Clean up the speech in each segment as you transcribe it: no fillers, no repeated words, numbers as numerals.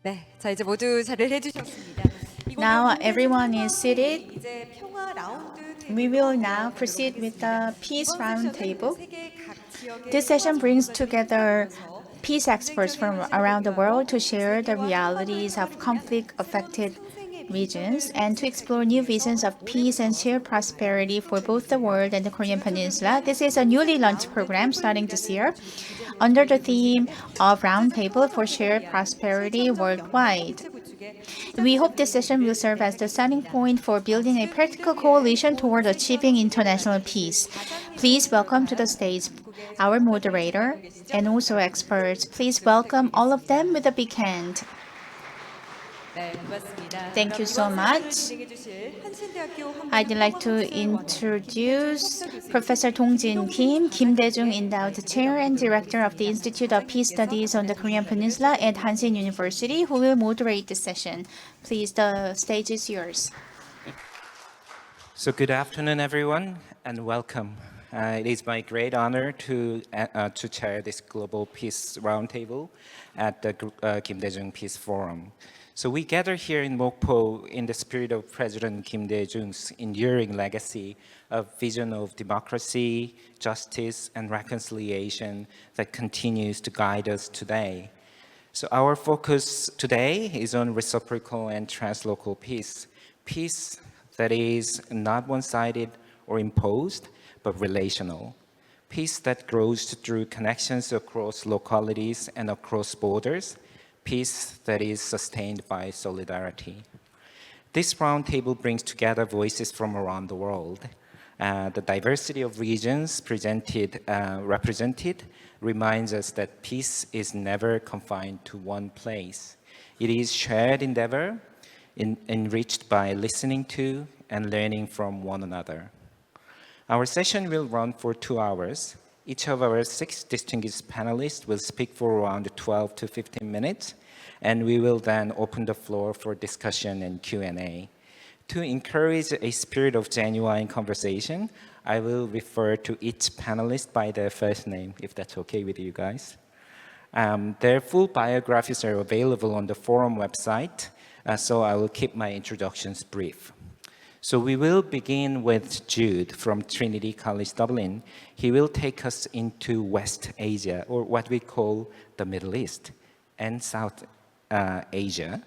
네, 자 이제 모두 자리를 해주셨습니다. Now everyone is seated. We will now proceed with the Peace Roundtable. This session brings together peace experts from around the world to share the realities of conflict-affected regions and to explore new visions of peace and shared prosperity for both the world and the Korean Peninsula. This is a newly launched program starting this year under the theme of Roundtable for Shared Prosperity Worldwide. We hope this session will serve as the starting point for building a practical coalition toward achieving international peace. Please welcome to the stage our moderator and also experts. Please welcome all of them with a big hand. Thank you so much. I'd like to introduce Professor Dong-jin Kim Dae-jung Endowed Chair and Director of the Institute of Peace Studies on the Korean Peninsula at Hanshin University, who will moderate this session. Please, the stage is yours. So good afternoon, everyone, and welcome. It is my great honor to chair this Global Peace Roundtable at the Kim Dae-jung Peace Forum. So we gather here in Mokpo in the spirit of President Kim Dae-jung's enduring legacy of vision of democracy, justice, and reconciliation that continues to guide us today. So our focus today is on reciprocal and translocal peace. Peace that is not one-sided or imposed, but relational. Peace that grows through connections across localities and across borders. Peace that is sustained by solidarity. This roundtable brings together voices from around the world. The diversity of regions represented reminds us that peace is never confined to one place. It is shared endeavor, enriched by listening to and learning from one another. Our session will run for 2 hours. Each of our 6 distinguished panelists will speak for around 12 to 15 minutes, and we will then open the floor for discussion and Q&A. To encourage a spirit of genuine conversation, I will refer to each panelist by their first name, if that's okay with you guys. Their full biographies are available on the forum website, so I will keep my introductions brief. So we will begin with Jude from Trinity College, Dublin. He will take us into West Asia, or what we call the Middle East and South Asia,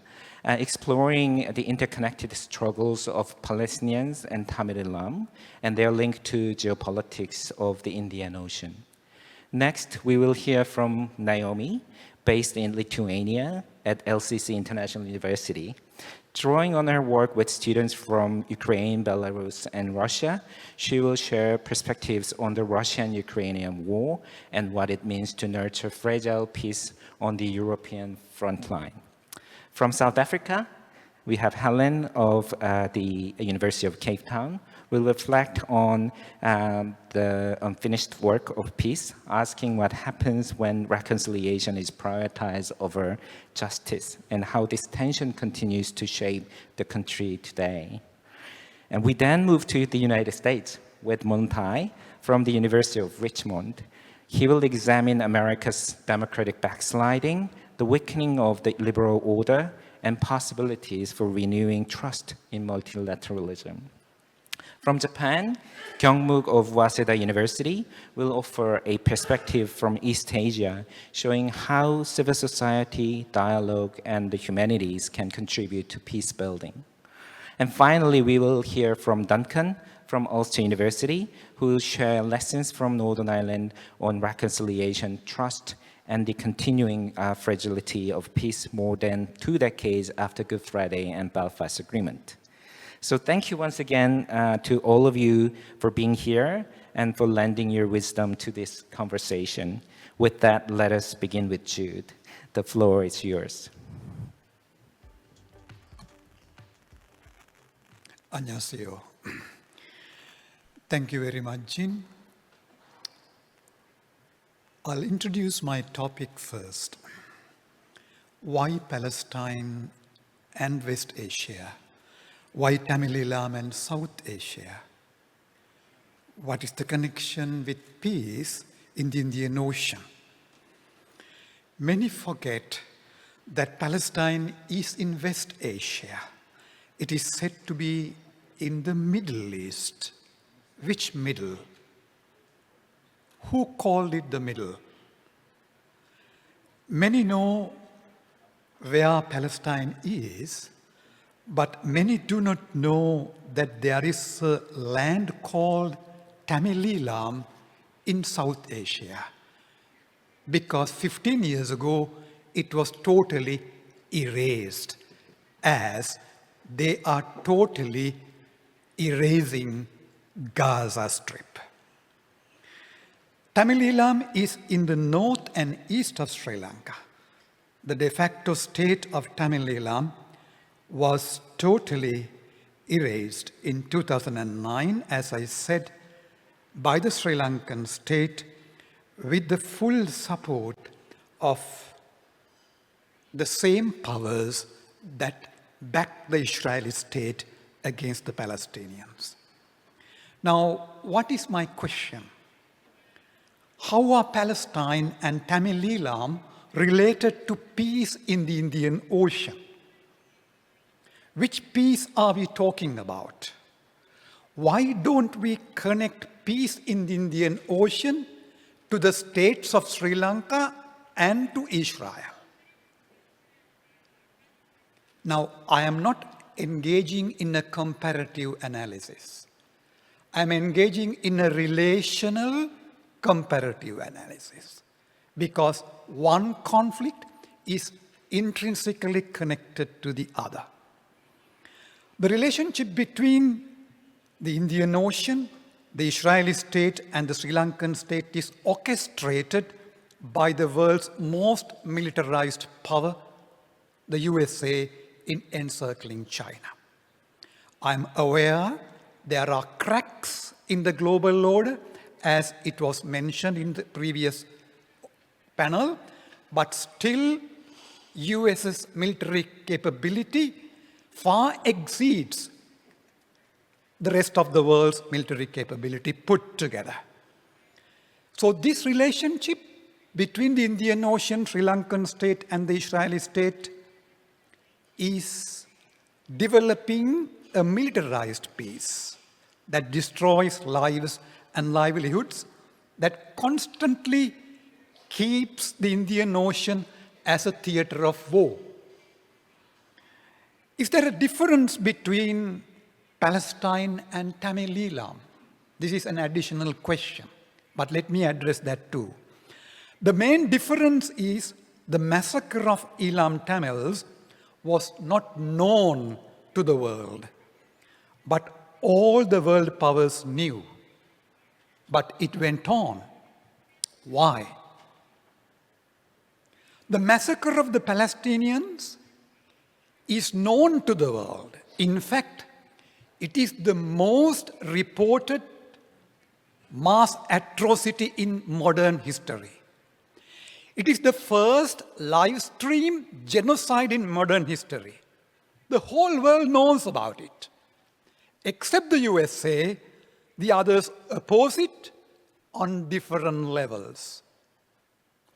exploring the interconnected struggles of Palestinians and Tamil Islam and their link to geopolitics of the Indian Ocean. Next, we will hear from Naomi, based in Lithuania at LCC International University. Drawing on her work with students from Ukraine, Belarus, and Russia, she will share perspectives on the Russian-Ukrainian war and what it means to nurture fragile peace on the European front line. From South Africa, we have Helen of the University of Cape Town. We'll reflect on the unfinished work of peace, asking what happens when reconciliation is prioritized over justice and how this tension continues to shape the country today. And we then move to the United States with Monti from the University of Richmond. He will examine America's democratic backsliding, the weakening of the liberal order, and possibilities for renewing trust in multilateralism. From Japan, Kyung-mook of Waseda University will offer a perspective from East Asia, showing how civil society, dialogue, and the humanities can contribute to peace building. And finally, we will hear from Duncan from Ulster University, who will share lessons from Northern Ireland on reconciliation, trust, and the continuing fragility of peace more than 2 decades after Good Friday and Belfast Agreement. So thank you once again to all of you for being here and for lending your wisdom to this conversation. With that, let us begin with Jude. The floor is yours. 안녕하세요. Thank you very much, Jin. I'll introduce my topic first. Why Palestine and West Asia? Why Tamil Islam and South Asia? What is the connection with peace in the Indian Ocean? Many forget that Palestine is in West Asia. It is said to be in the Middle East. Which middle? Who called it the middle? Many know where Palestine is, but many do not know that there is a land called Tamil in South Asia, because 15 years ago it was totally erased, as they are totally erasing Gaza Strip. Tamil is in the north and east of Sri Lanka. The de facto state of Tamil was totally erased in 2009, as I said, by the Sri Lankan state with the full support of the same powers that backed the Israeli state against the Palestinians. Now, what is my question? How are Palestine and Tamil related to peace in the Indian Ocean? Which peace are we talking about? Why don't we connect peace in the Indian Ocean to the states of Sri Lanka and to Israel? Now, I am not engaging in a comparative analysis. I am engaging in a relational comparative analysis, because one conflict is intrinsically connected to the other. The relationship between the Indian Ocean, the Israeli state, and the Sri Lankan state is orchestrated by the world's most militarized power, the USA, in encircling China. I'm aware there are cracks in the global order, as it was mentioned in the previous panel, but still US's military capability far exceeds the rest of the world's military capability put together. So this relationship between the Indian Ocean, Sri Lankan state, and the Israeli state is developing a militarized peace that destroys lives and livelihoods, that constantly keeps the Indian Ocean as a theater of war. Is there a difference between Palestine and Tamil? This is an additional question, but let me address that too. The main difference is the massacre of Elam Tamils was not known to the world, but all the world powers knew. But it went on. Why? The massacre of the Palestinians is known to the world. In fact, it is the most reported mass atrocity in modern history. It is the first live stream genocide in modern history. The whole world knows about it. Except the USA, the others oppose it on different levels.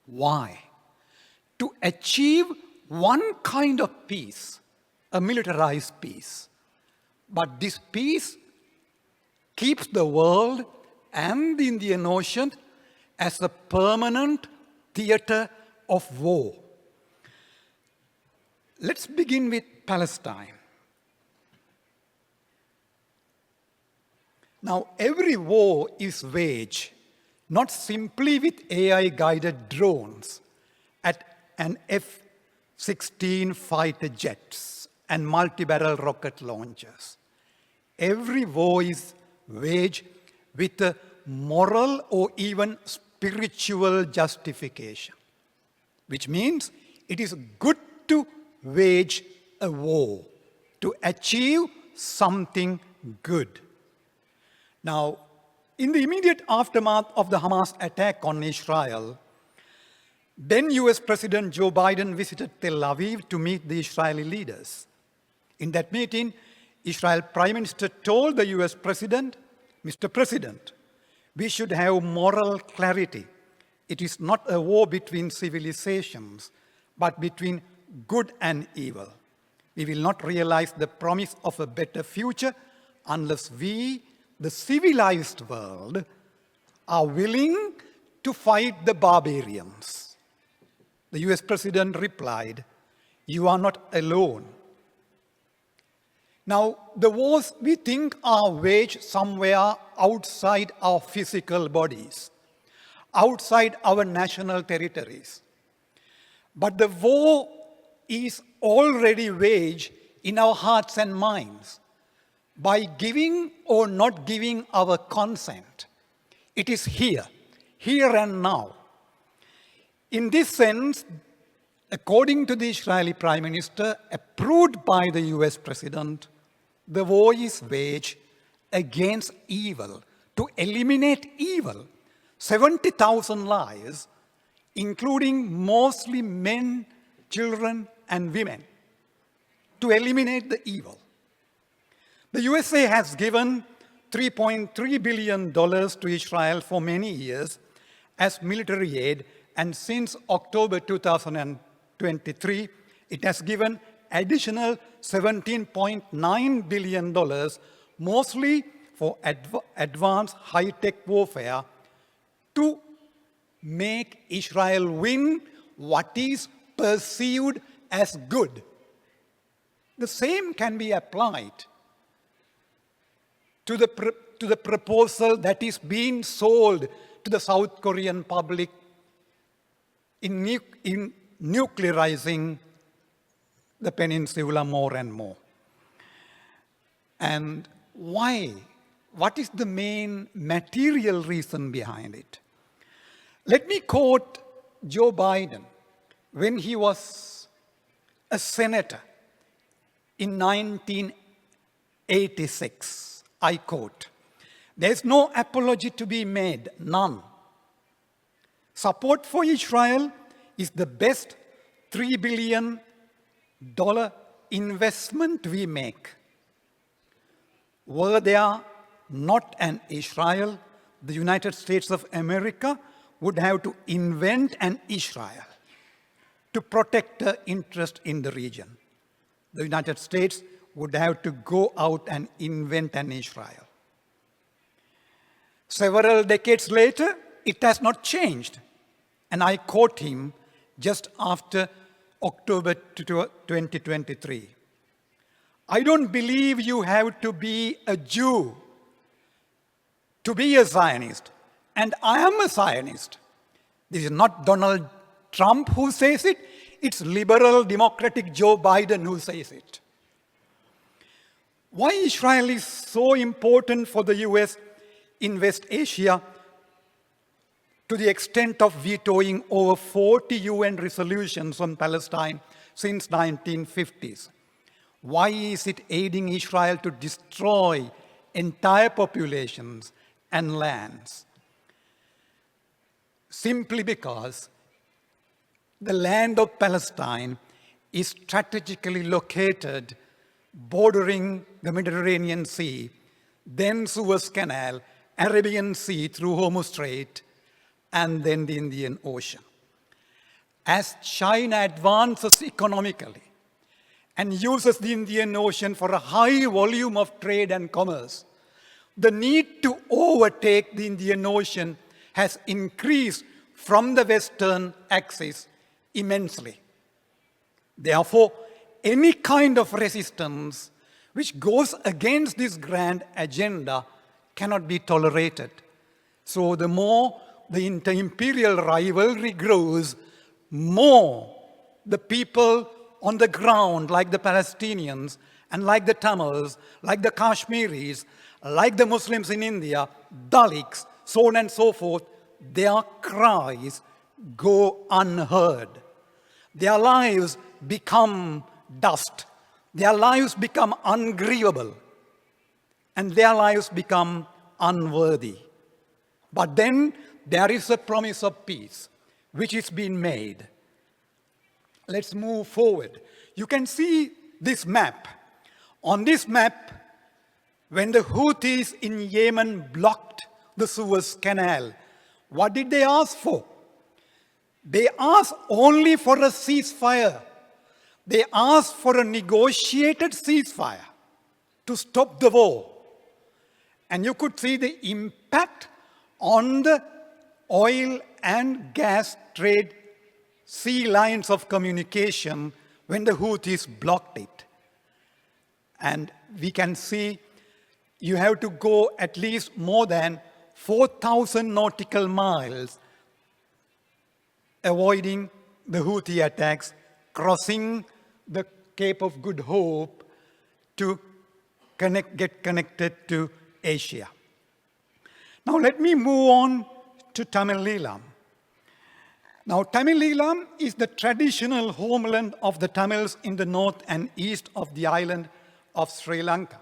Why? To achieve one kind of peace, a militarized peace. But this peace keeps the world and the Indian Ocean as a permanent theater of war. Let's begin with Palestine. Now, every war is waged not simply with AI-guided drones and F-16 fighter jets and multi-barrel rocket launchers. Every war is waged with a moral or even spiritual justification, which means it is good to wage a war, to achieve something good. Now, in the immediate aftermath of the Hamas attack on Israel, then US President Joe Biden visited Tel Aviv to meet the Israeli leaders. In that meeting, Israel Prime Minister told the US President, "Mr. President, we should have moral clarity. It is not a war between civilizations, but between good and evil. We will not realize the promise of a better future unless we, the civilized world, are willing to fight the barbarians. The US President replied, "You are not alone." Now, the wars we think are waged somewhere outside our physical bodies, outside our national territories. But the war is already waged in our hearts and minds by giving or not giving our consent. It is here and now. In this sense, according to the Israeli Prime Minister, approved by the US President, the war is waged against evil, to eliminate evil. 70,000 lives, including mostly men, children, and women, to eliminate the evil. The USA has given $3.3 billion to Israel for many years as military aid, and since October 2023, it has given additional $17.9 billion, mostly for advanced high-tech warfare, to make Israel win what is perceived as good. The same can be applied to the proposal that is being sold to the South Korean public in nuclearizing the peninsula more and more. And why? What is the main material reason behind it? Let me quote Joe Biden when he was a senator in 1986. I quote, "There's no apology to be made, none. Support for Israel is the best $3 billion investment we make. Were there not an Israel, the United States of America would have to invent an Israel to protect the interest in the region. The United States would have to go out and invent an Israel." Several decades later, it has not changed. And I quote him just after October 2023. "I don't believe you have to be a Jew to be a Zionist, and I am a Zionist." This is not Donald Trump who says it, it's liberal democratic Joe Biden who says it. Why Israel is so important for the US in West Asia to the extent of vetoing over 40 UN resolutions on Palestine since 1950s? Why is it aiding Israel to destroy entire populations and lands? Simply because the land of Palestine is strategically located bordering the Mediterranean Sea, then Suez Canal, Arabian Sea through Hormuz Strait, and then the Indian Ocean. As China advances economically and uses the Indian Ocean for a high volume of trade and commerce, the need to overtake the Indian Ocean has increased from the Western axis immensely. Therefore, any kind of resistance which goes against this grand agenda cannot be tolerated. So the more the inter-imperial rivalry grows, more the people on the ground, like the Palestinians and like the Tamils, like the Kashmiris, like the Muslims in India, Dalits, so on and so forth, their cries go unheard. Their lives become dust. Their lives become ungrievable. And their lives become unworthy. But then there is a promise of peace, which is being made. Let's move forward. You can see this map. On this map, when the Houthis in Yemen blocked the Suez Canal, what did they ask for? They asked only for a ceasefire, They asked for a negotiated ceasefire to stop the war. And you could see the impact on the oil and gas trade sea lines of communication when the Houthis blocked it. And we can see you have to go at least more than 4,000 nautical miles avoiding the Houthi attacks, crossing the Cape of Good Hope to get connected to Asia. Now let me move on to Tamil Eelam. Now Tamil Eelam is the traditional homeland of the Tamils in the north and east of the island of Sri Lanka.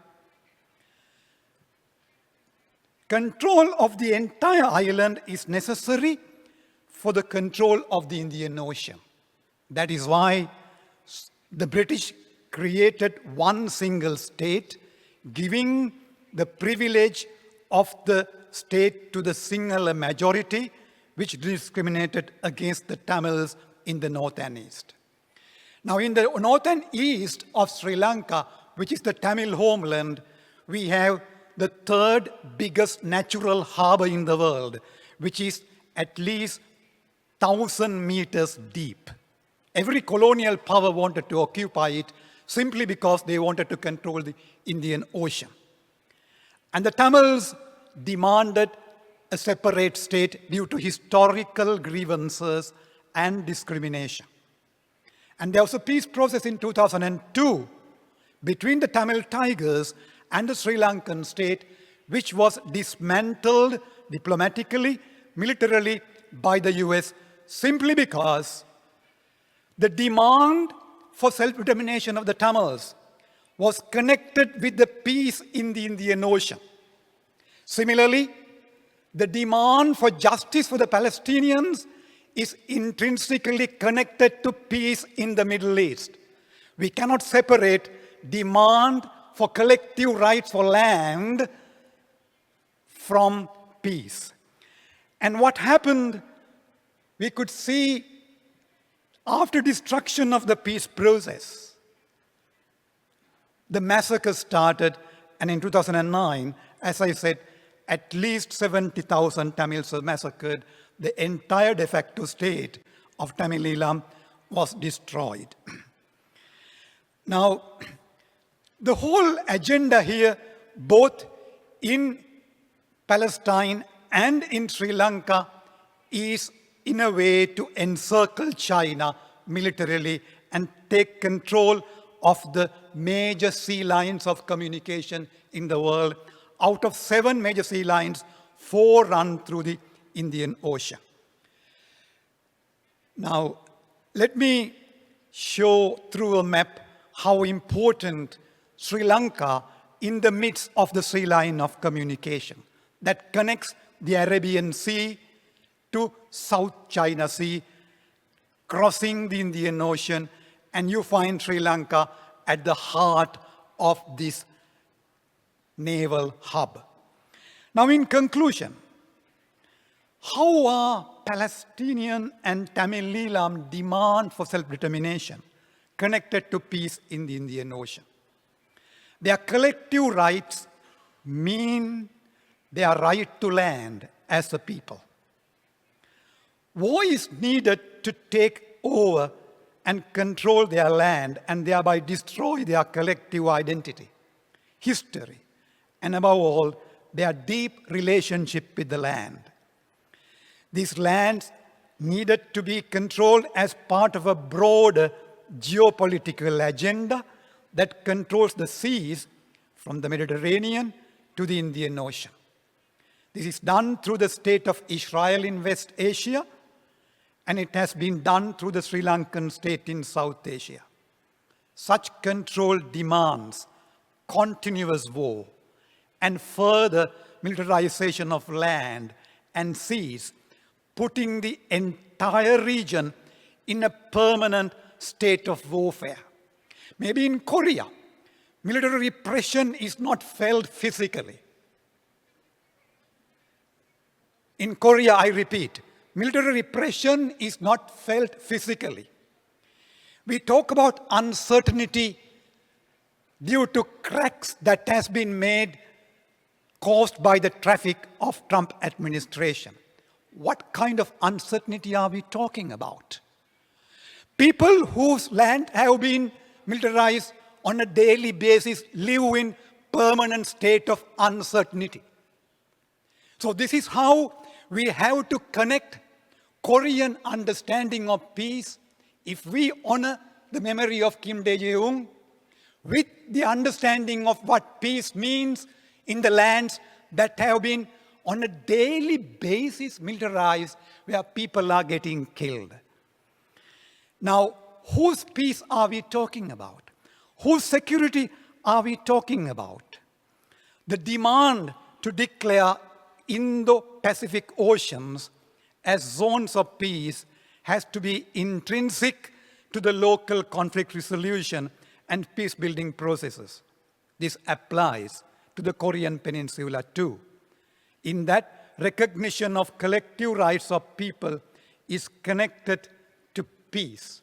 Control of the entire island is necessary for the control of the Indian Ocean. That is why the British created one single state, giving the privilege of the state to the singular majority, which discriminated against the Tamils in the north and east. Now, in the north and east of Sri Lanka, which is the Tamil homeland, we have the third biggest natural harbor in the world, which is at least 1,000 meters deep. Every colonial power wanted to occupy it simply because they wanted to control the Indian Ocean. And the Tamils demanded a separate state due to historical grievances and discrimination. And there was a peace process in 2002 between the Tamil Tigers and the Sri Lankan state, which was dismantled diplomatically, militarily by the US, simply because the demand for self-determination of the Tamils was connected with the peace in the Indian Ocean. Similarly, the demand for justice for the Palestinians is intrinsically connected to peace in the Middle East. We cannot separate demand for collective rights for land from peace. And what happened, we could see after destruction of the peace process, the massacre started, and in 2009, as I said, at least 70,000 Tamils were massacred. The entire de facto state of Tamil Eelam was destroyed. Now, the whole agenda here, both in Palestine and in Sri Lanka, is in a way to encircle China militarily and take control of the major sea lines of communication in the world. Out of 7 major sea lines, 4 run through the Indian Ocean. Now, let me show through a map how important Sri Lanka in the midst of the sea line of communication that connects the Arabian Sea to South China Sea, crossing the Indian Ocean, and you find Sri Lanka at the heart of this naval hub. Now, in conclusion, how are Palestinian and Tamil Eelam demand for self-determination connected to peace in the Indian Ocean? Their collective rights mean their right to land as a people. War is needed to take over and control their land and thereby destroy their collective identity, history, and above all, their deep relationship with the land. These lands needed to be controlled as part of a broader geopolitical agenda that controls the seas from the Mediterranean to the Indian Ocean. This is done through the state of Israel in West Asia, and it has been done through the Sri Lankan state in South Asia. Such control demands continuous war and further militarization of land and seas, putting the entire region in a permanent state of warfare. Maybe in Korea, military repression is not felt physically. In Korea, I repeat, military repression is not felt physically. We talk about uncertainty due to cracks that has been made caused by the traffic of Trump administration. What kind of uncertainty are we talking about? People whose land have been militarized on a daily basis live in permanent state of uncertainty. So this is how we have to connect Korean understanding of peace if we honor the memory of Kim Dae-jung with the understanding of what peace means in the lands that have been on a daily basis militarized, where people are getting killed. Now, whose peace are we talking about? Whose security are we talking about? The demand to declare Indo-Pacific oceans as zones of peace has to be intrinsic to the local conflict resolution and peace-building processes. This applies to the Korean Peninsula too, in that recognition of collective rights of people is connected to peace.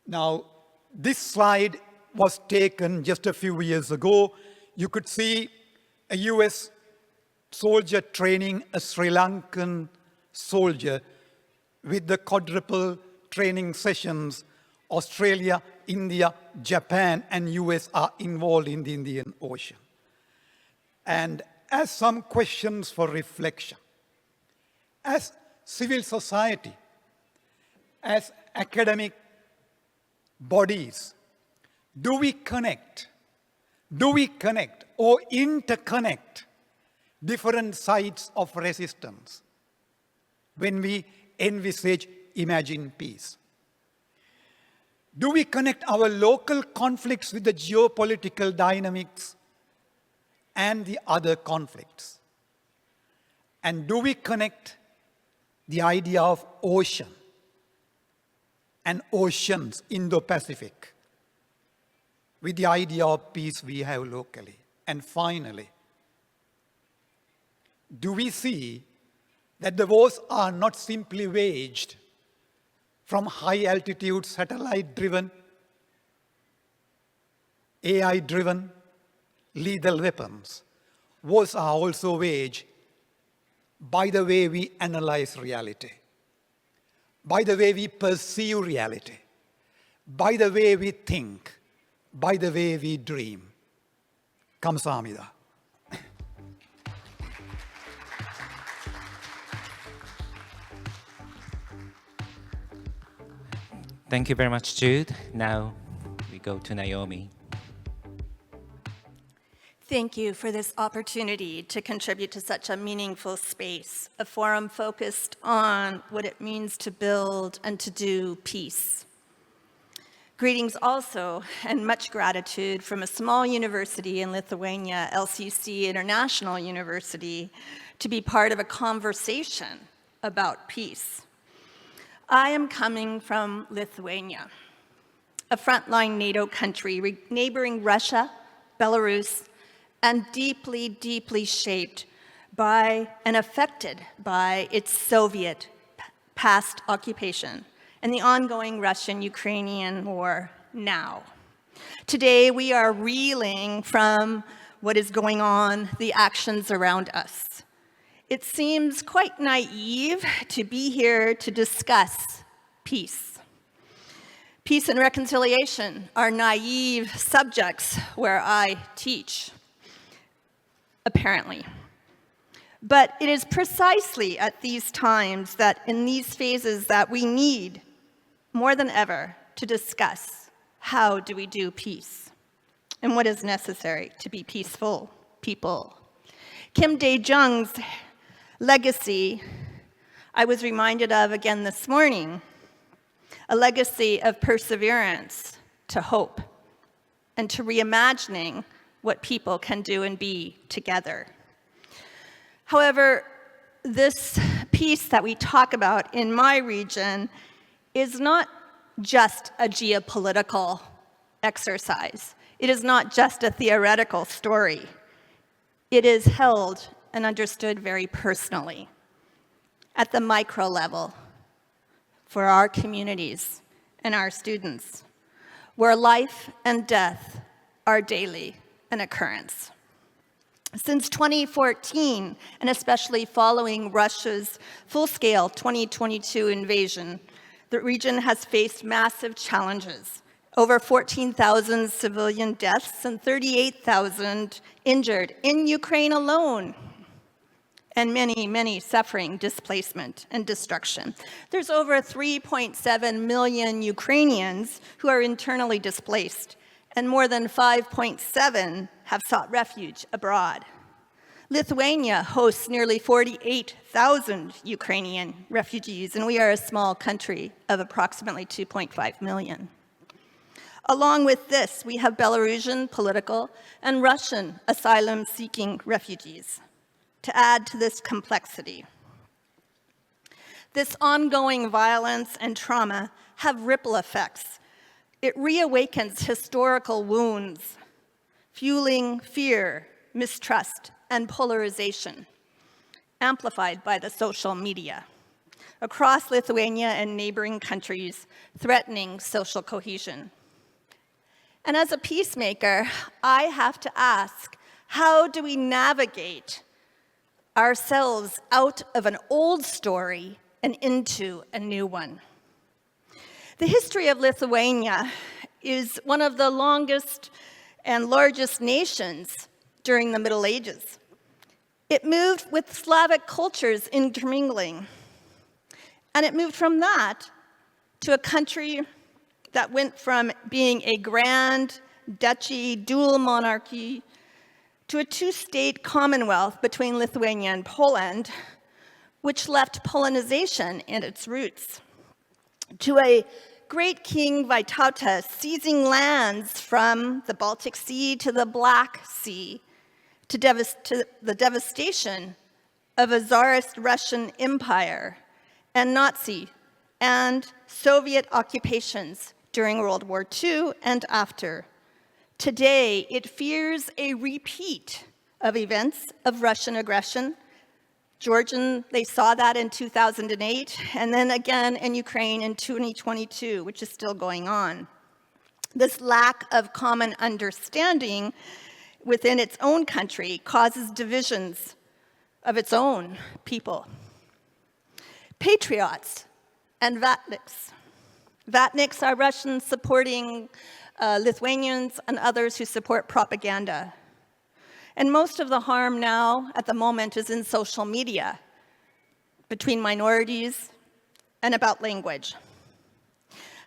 Now, this slide was taken just a few years ago. You could see a US soldier training a Sri Lankan soldier with the quadruple training sessions. Australia, India, Japan, and US are involved in the Indian Ocean. And as some questions for reflection, as civil society, as academic bodies, do we connect or interconnect different sides of resistance when we envisage, imagine peace? Do we connect our local conflicts with the geopolitical dynamics and the other conflicts? And do we connect the idea of ocean and oceans, Indo-Pacific, with the idea of peace we have locally? And finally, do we see that the wars are not simply waged from high-altitude, satellite-driven, AI-driven, lethal weapons? Wars are also waged by the way we analyze reality, by the way we perceive reality, by the way we think, by the way we dream. 감사합니다. Thank you very much, Jude. Now we go to Naomi. Thank you for this opportunity to contribute to such a meaningful space, a forum focused on what it means to build and to do peace. Greetings also, and much gratitude from a small university in Lithuania, LCC International University, to be part of a conversation about peace. I am coming from Lithuania, a frontline NATO country neighboring Russia, Belarus, and deeply, deeply shaped by and affected by its Soviet past occupation and the ongoing Russian-Ukrainian war now. Today, we are reeling from what is going on, the actions around us. It seems quite naive to be here to discuss peace. Peace and reconciliation are naive subjects where I teach, apparently. But it is precisely at these times that in these phases that we need, more than ever, to discuss how do we do peace and what is necessary to be peaceful people. Kim Dae-jung's legacy, I was reminded of again this morning, a legacy of perseverance to hope and to reimagining what people can do and be together. However, this peace that we talk about in my region is not just a geopolitical exercise. It is not just a theoretical story. It is held and understood very personally, at the micro level, for our communities and our students, where life and death are daily an occurrence. Since 2014, and especially following Russia's full-scale 2022 invasion, the region has faced massive challenges. Over 14,000 civilian deaths and 38,000 injured in Ukraine alone, and many, many suffering displacement and destruction. There's over 3.7 million Ukrainians who are internally displaced, and more than 5.7 have sought refuge abroad. Lithuania hosts nearly 48,000 Ukrainian refugees, and we are a small country of approximately 2.5 million. Along with this, we have Belarusian political and Russian asylum-seeking refugees to add to this complexity. This ongoing violence and trauma have ripple effects. It reawakens historical wounds, fueling fear, mistrust, and polarization, amplified by the social media, across Lithuania and neighboring countries, threatening social cohesion. And as a peacemaker, I have to ask, how do we navigate ourselves out of an old story and into a new one? The history of Lithuania is one of the longest and largest nations during the Middle Ages. It moved with Slavic cultures intermingling. And it moved from that to a country that went from being a grand duchy, dual monarchy, to a two-state commonwealth between Lithuania and Poland, which left Polonization in its roots, to a great king Vytautas seizing lands from the Baltic Sea to the Black Sea, to the devastation of a Tsarist Russian empire and Nazi and Soviet occupations during World War II and after. Today, it fears a repeat of events of Russian aggression. Georgian, they saw that in 2008, and then again in Ukraine in 2022, which is still going on. This lack of common understanding within its own country causes divisions of its own people. Patriots and Vatniks. Vatniks are Russians supporting Lithuanians and others who support propaganda. And most of the harm now, at the moment, is in social media, between minorities and about language.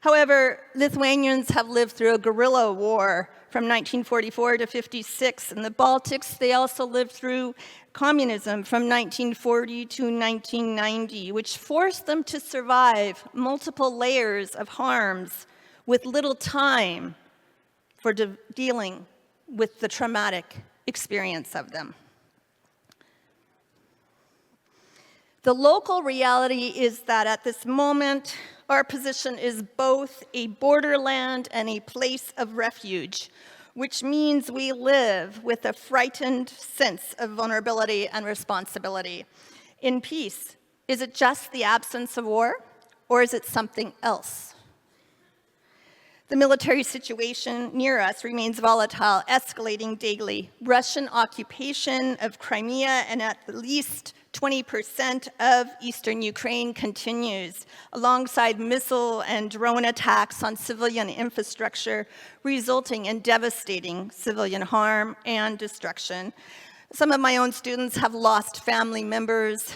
However, Lithuanians have lived through a guerrilla war from 1944 to 56. In the Baltics, they also lived through communism from 1940 to 1990, which forced them to survive multiple layers of harms with little time for dealing with the traumatic experience of them. The local reality is that at this moment, our position is both a borderland and a place of refuge, which means we live with a frightened sense of vulnerability and responsibility. In peace, is it just the absence of war, or is it something else? The military situation near us remains volatile, escalating daily. Russian occupation of Crimea and at least 20% of eastern Ukraine continues, alongside missile and drone attacks on civilian infrastructure, resulting in devastating civilian harm and destruction. Some of my own students have lost family members.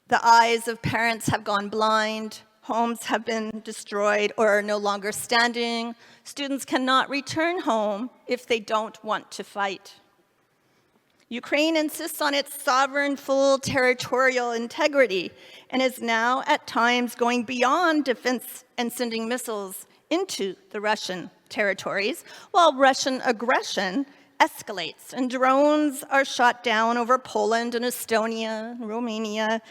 The eyes of parents have gone blind. Homes have been destroyed or are no longer standing. Students cannot return home if they don't want to fight. Ukraine insists on its sovereign, full territorial integrity and is now at times going beyond defense and sending missiles into the Russian territories, while Russian aggression escalates and drones are shot down over Poland and Estonia, and Romania,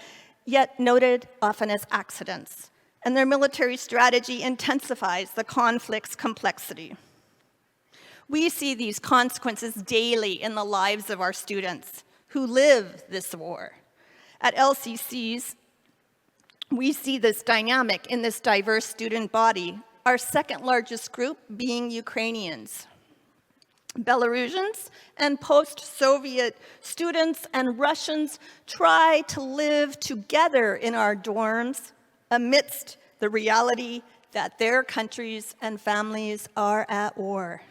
yet noted often as accidents. And their military strategy intensifies the conflict's complexity. We see these consequences daily in the lives of our students who live this war. At LCCs, We see this dynamic in this diverse student body, our second largest group being Ukrainians. Belarusians and post-Soviet students and Russians try to live together in our dorms amidst the reality that their countries and families are at war.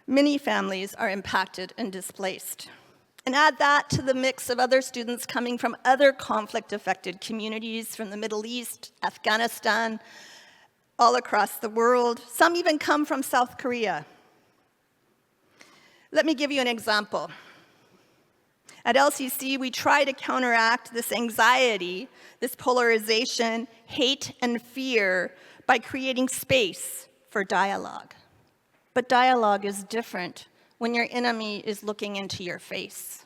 Many families are impacted and displaced. And add that to the mix of other students coming from other conflict-affected communities from the Middle East, Afghanistan, all across the world. Some even come from South Korea. Let me give you an example. At LCC, we try to counteract this anxiety, this polarization, hate, and fear by creating space for dialogue. But dialogue is different when your enemy is looking into your face.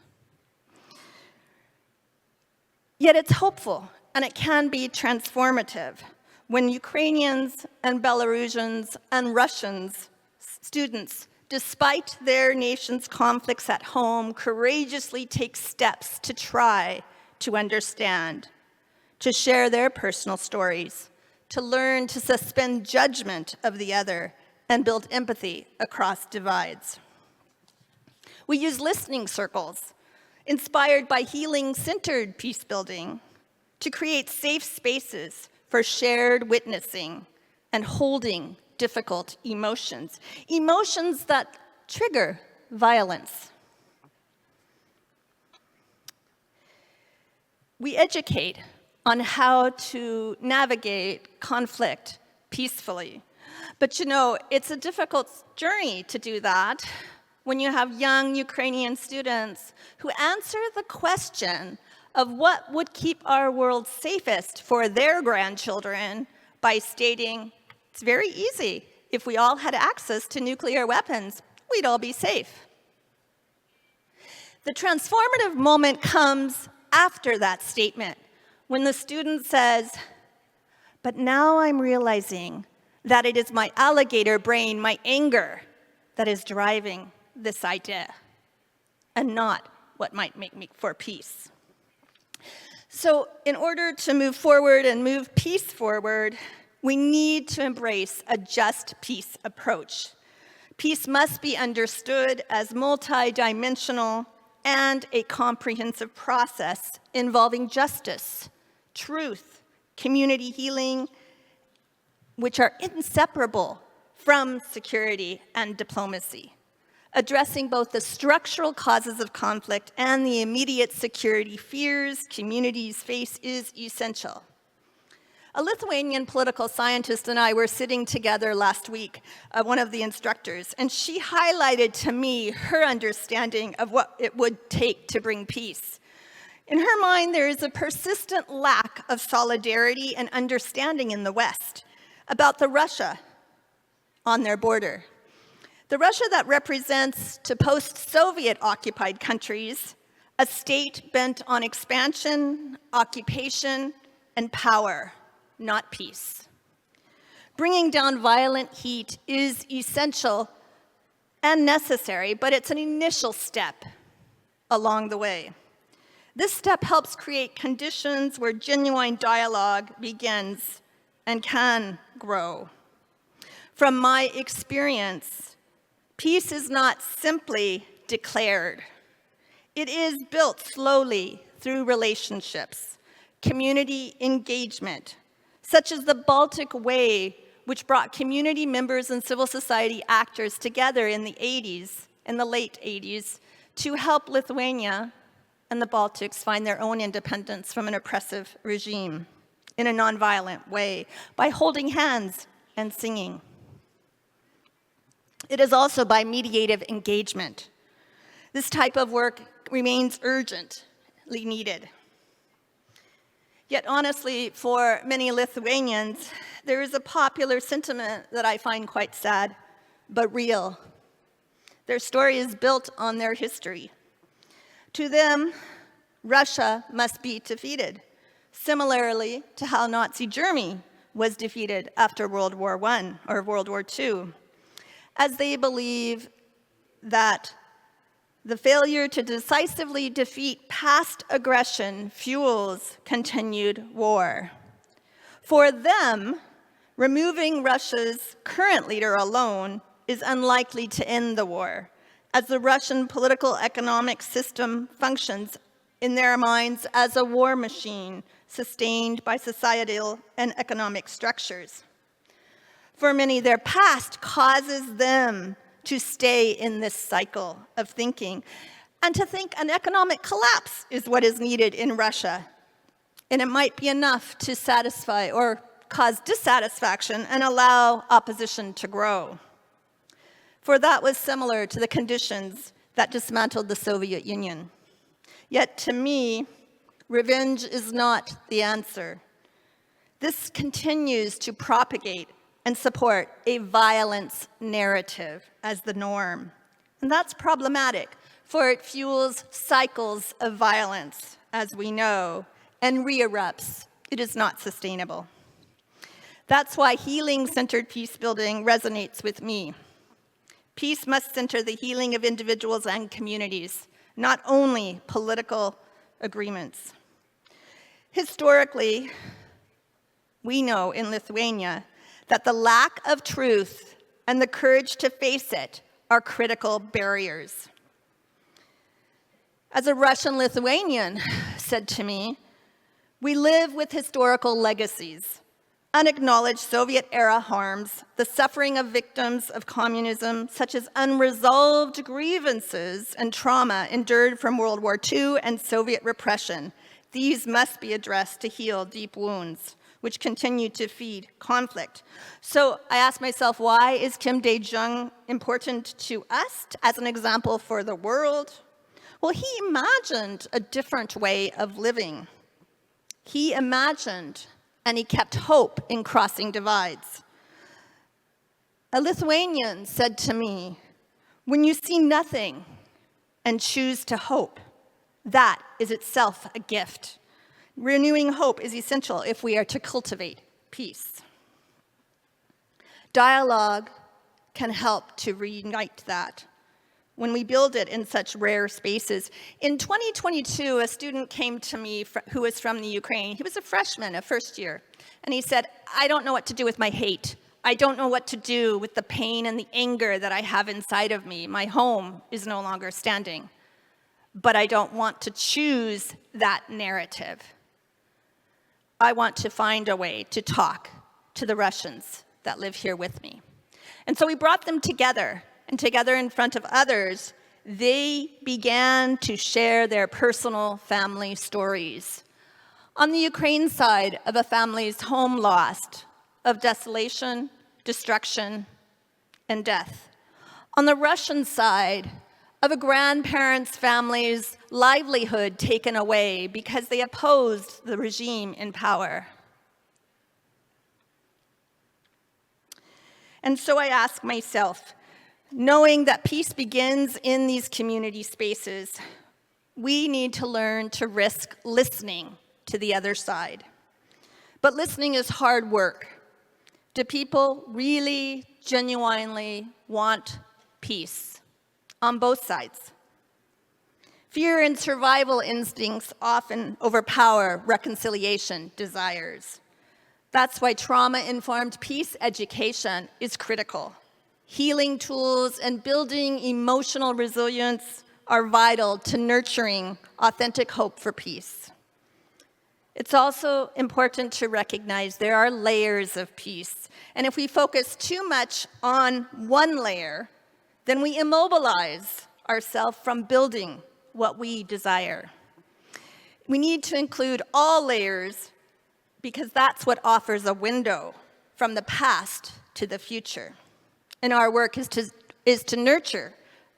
Yet it's hopeful, and it can be transformative when Ukrainians and Belarusians and Russians, students, despite their nation's conflicts at home, courageously take steps to try to understand, to share their personal stories, to learn to suspend judgment of the other, and build empathy across divides. We use listening circles, inspired by healing-centered peace building, to create safe spaces for shared witnessing and holding difficult emotions, emotions that trigger violence. We educate on how to navigate conflict peacefully. But you know, it's a difficult journey to do that when you have young Ukrainian students who answer the question of what would keep our world safest for their grandchildren by stating, it's very easy. If we all had access to nuclear weapons, we'd all be safe. The transformative moment comes after that statement, when the student says, but now I'm realizing that it is my alligator brain, my anger, that is driving this idea, and not what might make me for peace. So in order to move forward and move peace forward, we need to embrace a just peace approach. Peace must be understood as multidimensional and a comprehensive process involving justice, truth, community healing, which are inseparable from security and diplomacy. Addressing both the structural causes of conflict and the immediate security fears communities face is essential. A Lithuanian political scientist and I were sitting together last week, one of the instructors, and she highlighted to me her understanding of what it would take to bring peace. In her mind, there is a persistent lack of solidarity and understanding in the West about the Russia on their border. The Russia that represents to post-Soviet occupied countries a state bent on expansion, occupation, and power, not peace. Bringing down violent heat is essential and necessary, but it's an initial step along the way. This step helps create conditions where genuine dialogue begins and can grow. From my experience, peace is not simply declared. It is built slowly through relationships, community engagement, such as the Baltic Way, which brought community members and civil society actors together in the late 80s, to help Lithuania and the Baltics find their own independence from an oppressive regime in a nonviolent way by holding hands and singing. It is also by mediative engagement. This type of work remains urgently needed. Yet honestly, for many Lithuanians, there is a popular sentiment that I find quite sad, but real. Their story is built on their history. To them, Russia must be defeated, similarly to how Nazi Germany was defeated after World War I or World War II, as they believe that the failure to decisively defeat past aggression fuels continued war. For them, removing Russia's current leader alone is unlikely to end the war, as the Russian political economic system functions in their minds as a war machine sustained by societal and economic structures. For many, their past causes them to stay in this cycle of thinking and to think an economic collapse is what is needed in Russia. And it might be enough to satisfy or cause dissatisfaction and allow opposition to grow. For that was similar to the conditions that dismantled the Soviet Union. Yet to me, revenge is not the answer. This continues to propagate and support a violence narrative as the norm. And that's problematic, for it fuels cycles of violence, as we know, and re-erupts. It is not sustainable. That's why healing-centered peace building resonates with me. Peace must center the healing of individuals and communities, not only political agreements. Historically, we know in Lithuania that the lack of truth and the courage to face it are critical barriers. As a Russian Lithuanian said to me, we live with historical legacies, unacknowledged Soviet-era harms, the suffering of victims of communism, such as unresolved grievances and trauma endured from World War II and Soviet repression. These must be addressed to heal deep wounds, which continue to feed conflict. So I asked myself, why is Kim Dae-jung important to us as an example for the world? Well, he imagined a different way of living. He imagined and he kept hope in crossing divides. A Lithuanian said to me, when you see nothing and choose to hope, that is itself a gift. Renewing hope is essential if we are to cultivate peace. Dialogue can help to reunite that when we build it in such rare spaces. In 2022, a student came to me who was from the Ukraine. He was a freshman, a first year. And he said, I don't know what to do with my hate. I don't know what to do with the pain and the anger that I have inside of me. My home is no longer standing. But I don't want to choose that narrative. I want to find a way to talk to the Russians that live here with me. And so we brought them together, and together in front of others, they began to share their personal family stories. On the Ukraine side of a family's home lost, of desolation, destruction, and death. On the Russian side, of a grandparent's family's livelihood taken away because they opposed the regime in power. And so I ask myself, knowing that peace begins in these community spaces, we need to learn to risk listening to the other side. But listening is hard work. Do people really, genuinely want peace? On both sides. Fear and survival instincts often overpower reconciliation desires. That's why trauma-informed peace education is critical. Healing tools and building emotional resilience are vital to nurturing authentic hope for peace. It's also important to recognize there are layers of peace. And if we focus too much on one layer, then we immobilize ourselves from building what we desire. We need to include all layers because that's what offers a window from the past to the future. And our work is to nurture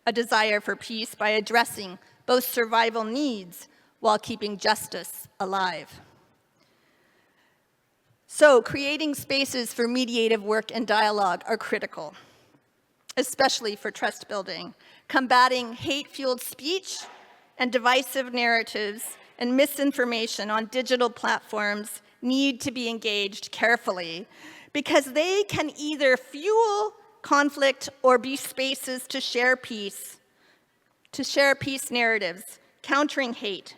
a desire for peace by addressing both survival needs while keeping justice alive. So creating spaces for mediative work and dialogue are critical, especially for trust building. Combating hate-fueled speech and divisive narratives and misinformation on digital platforms need to be engaged carefully because they can either fuel conflict or be spaces to share peace narratives, countering hate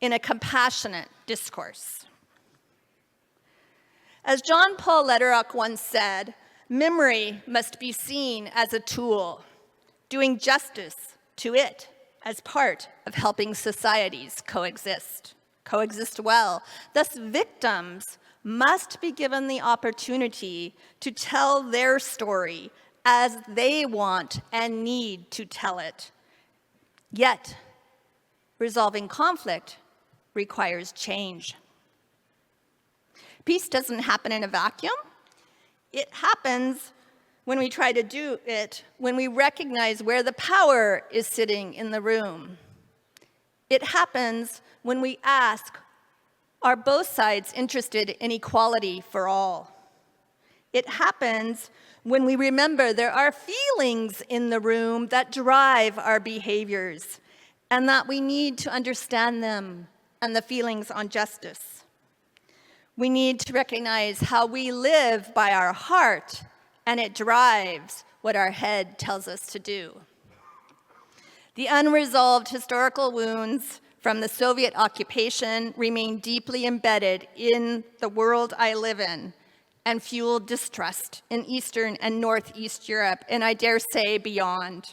in a compassionate discourse. As John Paul Lederach once said, memory must be seen as a tool, doing justice to it as part of helping societies coexist well. Thus, victims must be given the opportunity to tell their story as they want and need to tell it. Yet, resolving conflict requires change. Peace doesn't happen in a vacuum. It happens when we try to do it, when we recognize where the power is sitting in the room. It happens when we ask, are both sides interested in equality for all? It happens when we remember there are feelings in the room that drive our behaviors, and that we need to understand them and the feelings on justice. We need to recognize how we live by our heart, and it drives what our head tells us to do. The unresolved historical wounds from the Soviet occupation remain deeply embedded in the world I live in and fuel distrust in Eastern and Northeast Europe, and I dare say beyond.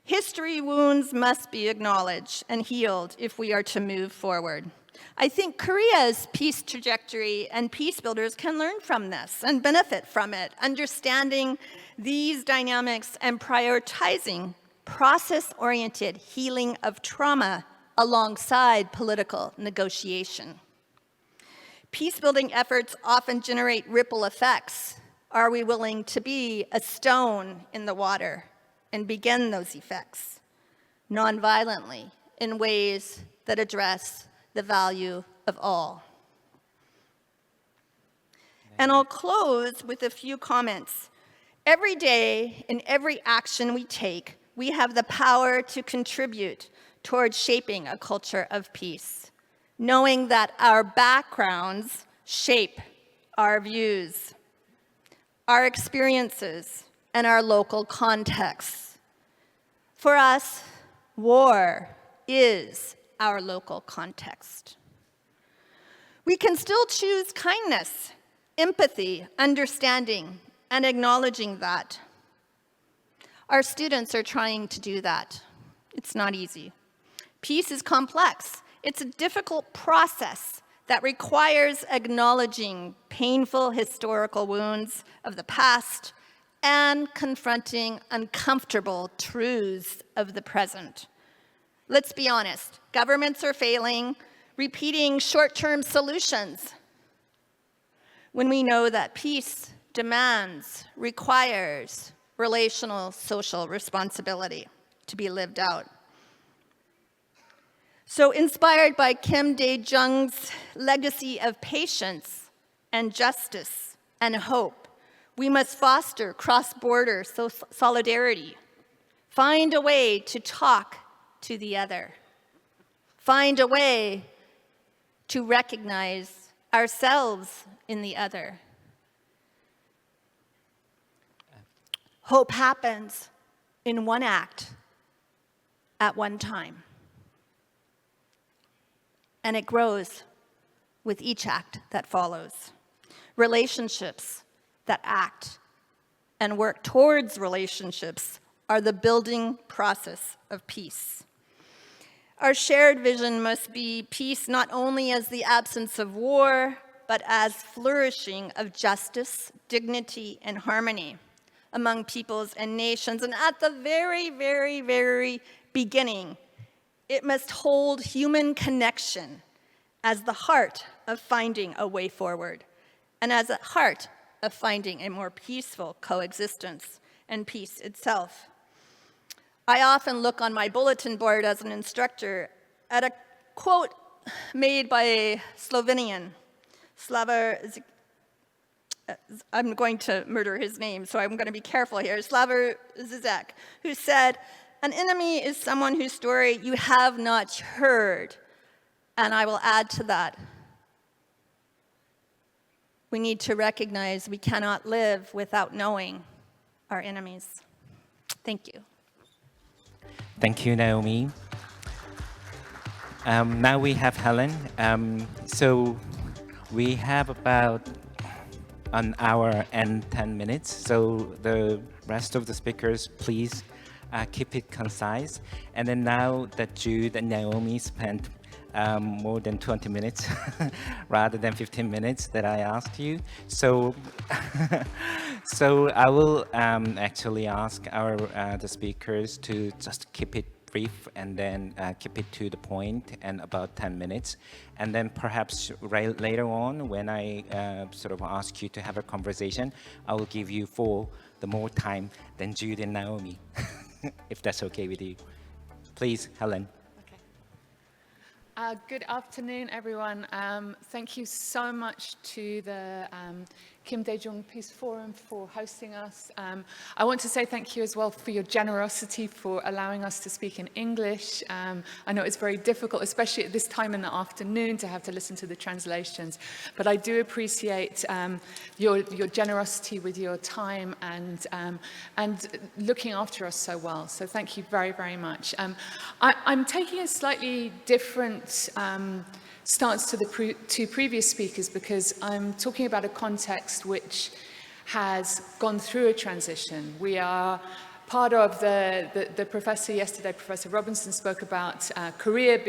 History wounds must be acknowledged and healed if we are to move forward. I think Korea's peace trajectory and peace builders can learn from this and benefit from it, understanding these dynamics and prioritizing process-oriented healing of trauma alongside political negotiation. Peace-building efforts often generate ripple effects. Are we willing to be a stone in the water and begin those effects nonviolently in ways that address the value of all? And I'll close with a few comments. Every day, in every action we take, we have the power to contribute towards shaping a culture of peace, knowing that our backgrounds shape our views, our experiences, and our local contexts. For us, war is our local context. We can still choose kindness, empathy, understanding, and acknowledging that. Our students are trying to do that. It's not easy. Peace is complex. It's a difficult process that requires acknowledging painful historical wounds of the past and confronting uncomfortable truths of the present. Let's be honest, governments are failing, repeating short-term solutions when we know that peace demands, requires relational social responsibility to be lived out. So inspired by Kim Dae-jung's legacy of patience and justice and hope, we must foster cross-border solidarity, find a way to talk to the other, find a way to recognize ourselves in the other. Hope happens in one act at one time. And it grows with each act that follows. Relationships that act and work towards relationships are the building process of peace. Our shared vision must be peace not only as the absence of war, but as flourishing of justice, dignity, and harmony among peoples and nations. And at the very, very, very beginning, it must hold human connection as the heart of finding a way forward and as a heart of finding a more peaceful coexistence and peace itself. I often look on my bulletin board as an instructor at a quote made by a Slovenian, I'm going to murder his name, so I'm going to be careful here, Slavoj Zizek, who said, "An enemy is someone whose story you have not heard." And I will add to that, we need to recognize we cannot live without knowing our enemies. Thank you. Thank you, Naomi. Now we have Helen. So we have about an hour and 10 minutes. So the rest of the speakers, please keep it concise. And then now that Jude and Naomi spent more than 20 minutes rather than 15 minutes that I asked you. So, so I will actually ask the speakers to just keep it brief and then keep it to the point and about 10 minutes. And then perhaps later on, when I sort of ask you to have a conversation, I will give you the more time than Jude and Naomi, if that's okay with you. Please, Helen. Good afternoon, everyone. Thank you so much to the Kim Dae-jung Peace Forum for hosting us. I want to say thank you as well for your generosity for allowing us to speak in English. I know it's very difficult, especially at this time in the afternoon, to have to listen to the translations. But I do appreciate your generosity with your time and looking after us so well. So thank you very, very much. I'm taking a slightly different stance to the two previous speakers because I'm talking about a context which has gone through a transition. We are part of the professor yesterday, Professor Robinson, spoke about Korea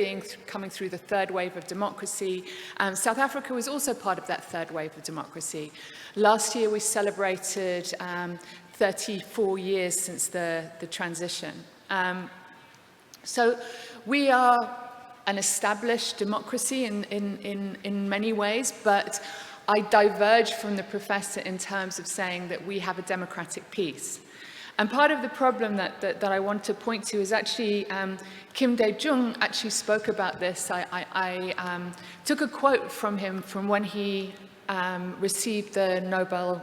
coming through the third wave of democracy. South Africa was also part of that third wave of democracy. Last year we celebrated 34 years since the transition. So we are an established democracy in many ways, but I diverge from the professor in terms of saying that we have a democratic peace. And part of the problem that I want to point to is actually Kim Dae-jung actually spoke about this. I took a quote from him from when he received the Nobel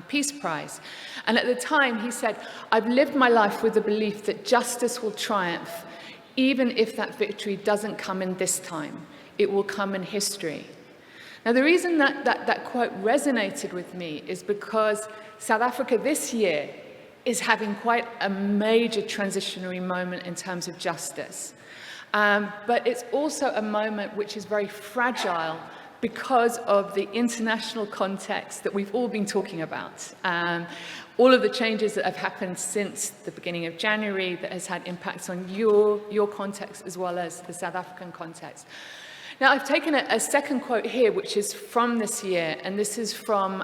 Peace Prize. And at the time he said, "I've lived my life with the belief that justice will triumph, even if that victory doesn't come in this time, it will come in history." Now, the reason that quote resonated with me is because South Africa this year is having quite a major transitionary moment in terms of justice. But it's also a moment which is very fragile because of the international context that we've all been talking about. All of the changes that have happened since the beginning of January that has had impacts on your context as well as the South African context. Now, I've taken a second quote here, which is from this year, and this is from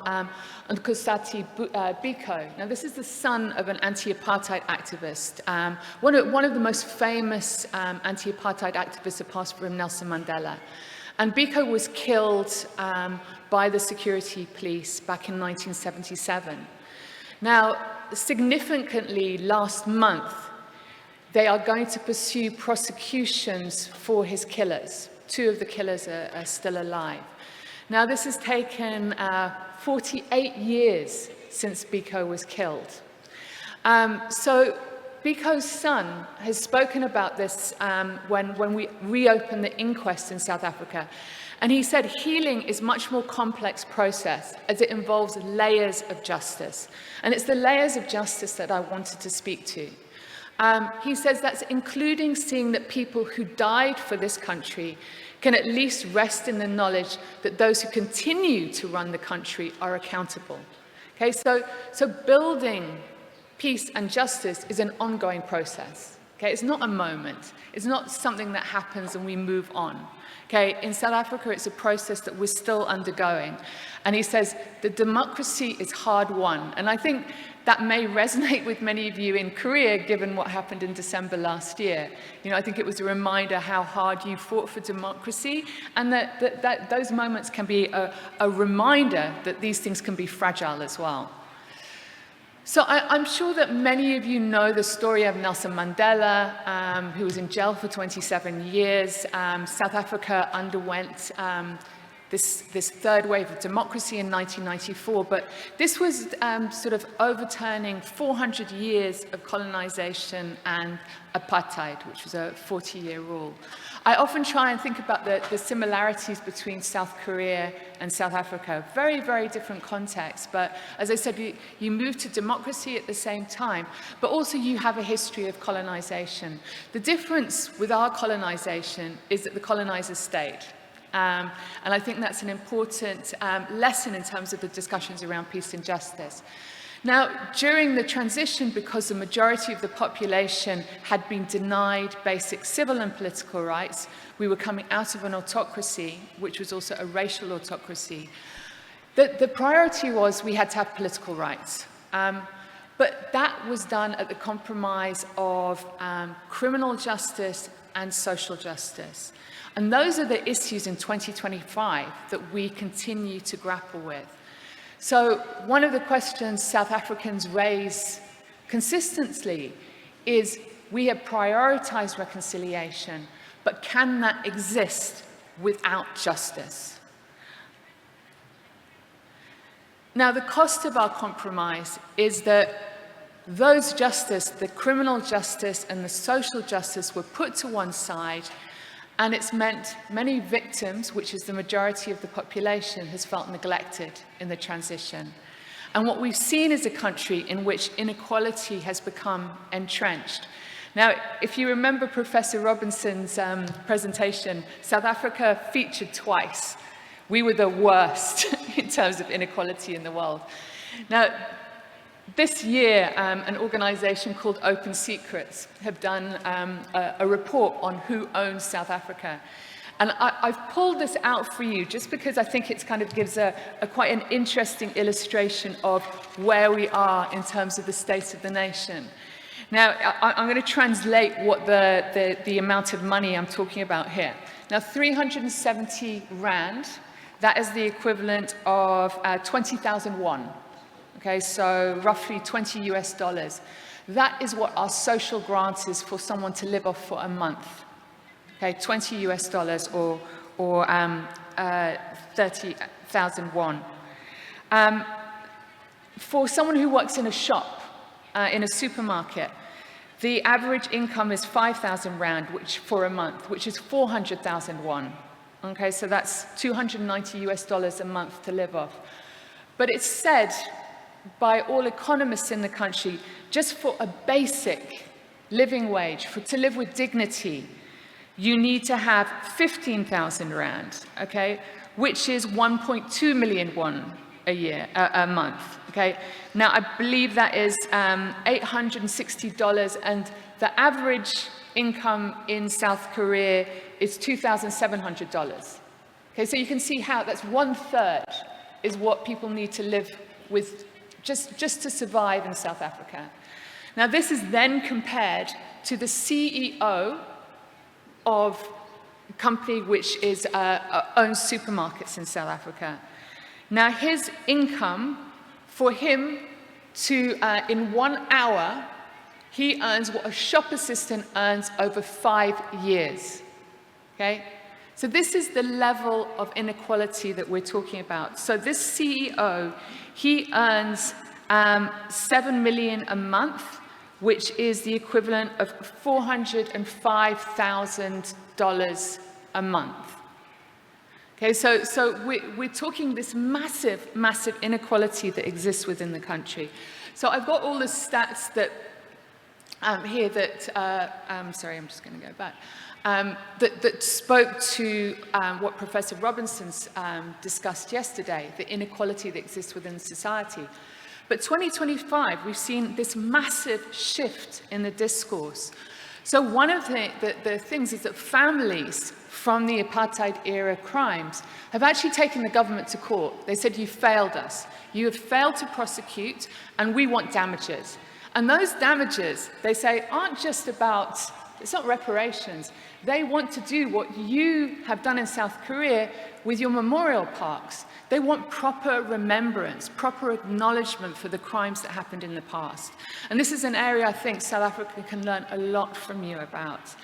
Nkosazana Biko. Now, this is the son of an anti-apartheid activist, one of the most famous anti-apartheid activists apart from Nelson Mandela. And Biko was killed by the security police back in 1977. Now, significantly last month, they are going to pursue prosecutions for his killers. Two of the killers are still alive. Now, this has taken 48 years since Biko was killed. So Biko's son has spoken about this when we reopened the inquest in South Africa. And he said healing is a much more complex process as it involves layers of justice. And it's the layers of justice that I wanted to speak to. He says that's including seeing that people who died for this country can at least rest in the knowledge that those who continue to run the country are accountable. Okay, so building peace and justice is an ongoing process. Okay, it's not a moment. It's not something that happens and we move on. Okay, in South Africa, it's a process that we're still undergoing. And he says the democracy is hard won. And I think that may resonate with many of you in Korea, given what happened in December last year. You know, I think it was a reminder how hard you fought for democracy, and that those moments can be a reminder that these things can be fragile as well. So I'm sure that many of you know the story of Nelson Mandela, who was in jail for 27 years. South Africa underwent this third wave of democracy in 1994, but this was sort of overturning 400 years of colonization and apartheid, which was a 40-year rule. I often try and think about the similarities between South Korea and South Africa. Very, very different contexts, but as I said, you move to democracy at the same time, but also you have a history of colonization. The difference with our colonization is that the colonizers stayed. And I think that's an important lesson in terms of the discussions around peace and justice. Now, during the transition, because the majority of the population had been denied basic civil and political rights, we were coming out of an autocracy, which was also a racial autocracy. The priority was we had to have political rights. But that was done at the compromise of criminal justice and social justice. And those are the issues in 2025 that we continue to grapple with. So one of the questions South Africans raise consistently is we have prioritized reconciliation, but can that exist without justice? Now, the cost of our compromise is that those justice, the criminal justice and the social justice, were put to one side, and it's meant many victims, which is the majority of the population, has felt neglected in the transition. And what we've seen is a country in which inequality has become entrenched. Now, if you remember Professor Robinson's presentation, South Africa featured twice. We were the worst in terms of inequality in the world. Now, this year, an organization called Open Secrets have done a report on who owns South Africa. And I've pulled this out for you just because I think it kind of gives quite an interesting illustration of where we are in terms of the state of the nation. Now, I'm going to translate what the amount of money I'm talking about here. Now, 370 Rand, that is the equivalent of 20,000 won. Okay, so roughly $20 US. That is what our social grant is for someone to live off for a month. Okay, $20 US or 30,000 won. For someone who works in a shop, in a supermarket, the average income is 5,000 Rand, which for a month, which is 400,000 won. Okay, so that's $290 US a month to live off. But it's said by all economists in the country, just for a basic living wage, to live with dignity, you need to have 15,000 Rand, okay, which is 1.2 million won a month, okay? Now, I believe that is $860, and the average income in South Korea is $2,700. Okay, so you can see how that's 1/3 is what people need to live with just to survive in South Africa. Now, this is then compared to the CEO of a company which is owns supermarkets in South Africa. Now, his income, for him to, in 1 hour, he earns what a shop assistant earns over 5 years, okay? So this is the level of inequality that we're talking about. So this CEO, he earns 7 million a month, which is the equivalent of $405,000 a month. Okay, so we're talking this massive, massive inequality that exists within the country. So I've got all the stats that here that, sorry, I'm just going to go back, that spoke to what Professor Robinson's discussed yesterday, the inequality that exists within society. But 2025, we've seen this massive shift in the discourse. So one of the things is that families from the apartheid-era crimes have actually taken the government to court. They said, you failed us. You have failed to prosecute, and we want damages. And those damages, they say, aren't just about, it's not reparations. They want to do what you have done in South Korea with your memorial parks. They want proper remembrance, proper acknowledgement for the crimes that happened in the past. And this is an area I think South Africa can learn a lot from you about.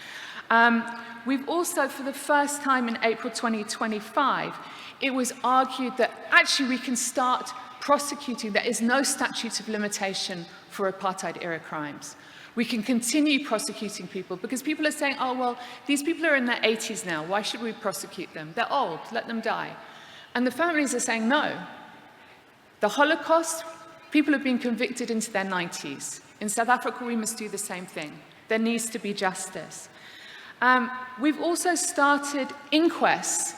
We've also, for the first time in April 2025, it was argued that actually we can start prosecuting. There is no statute of limitation for apartheid-era crimes. We can continue prosecuting people because people are saying, oh, well, these people are in their 80s now. Why should we prosecute them? They're old. Let them die. And the families are saying, no. The Holocaust, people have been convicted into their 90s. In South Africa, we must do the same thing. There needs to be justice. We've also started inquests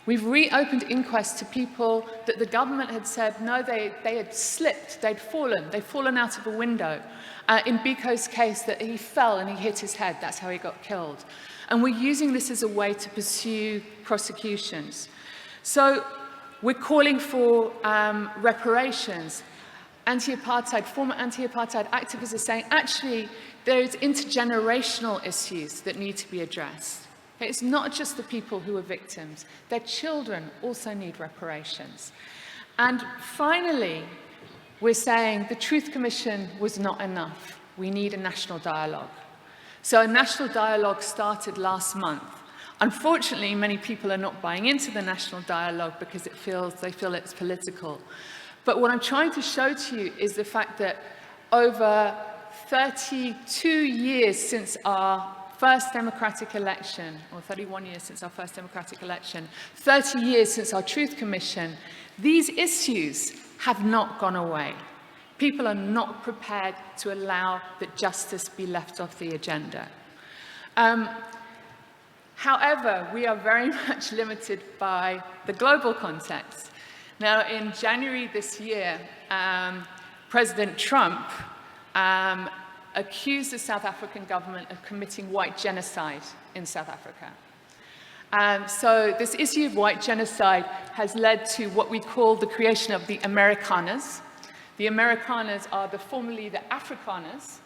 We've reopened inquests to people that the government had said, no, they had slipped, they'd fallen out of a window. In Biko's case, that he fell and he hit his head, that's how he got killed. And we're using this as a way to pursue prosecutions. So we're calling for reparations. Former anti-apartheid activists are saying, actually, there's intergenerational issues that need to be addressed. It's not just the people who are victims. Their children also need reparations. And finally, we're saying the Truth Commission was not enough. We need a national dialogue. So a national dialogue started last month. Unfortunately, many people are not buying into the national dialogue because they feel it's political. But what I'm trying to show to you is the fact that over 32 years since our first democratic election, or 31 years since our first democratic election, 30 years since our Truth Commission, these issues have not gone away. People are not prepared to allow that justice be left off the agenda. However, we are very much limited by the global context. Now, in January this year, President Trump accused the South African government of committing white genocide in South Africa. So this issue of white genocide has led to what we call the creation of the Amerikaners. The Amerikaners are formerly the Afrikaners,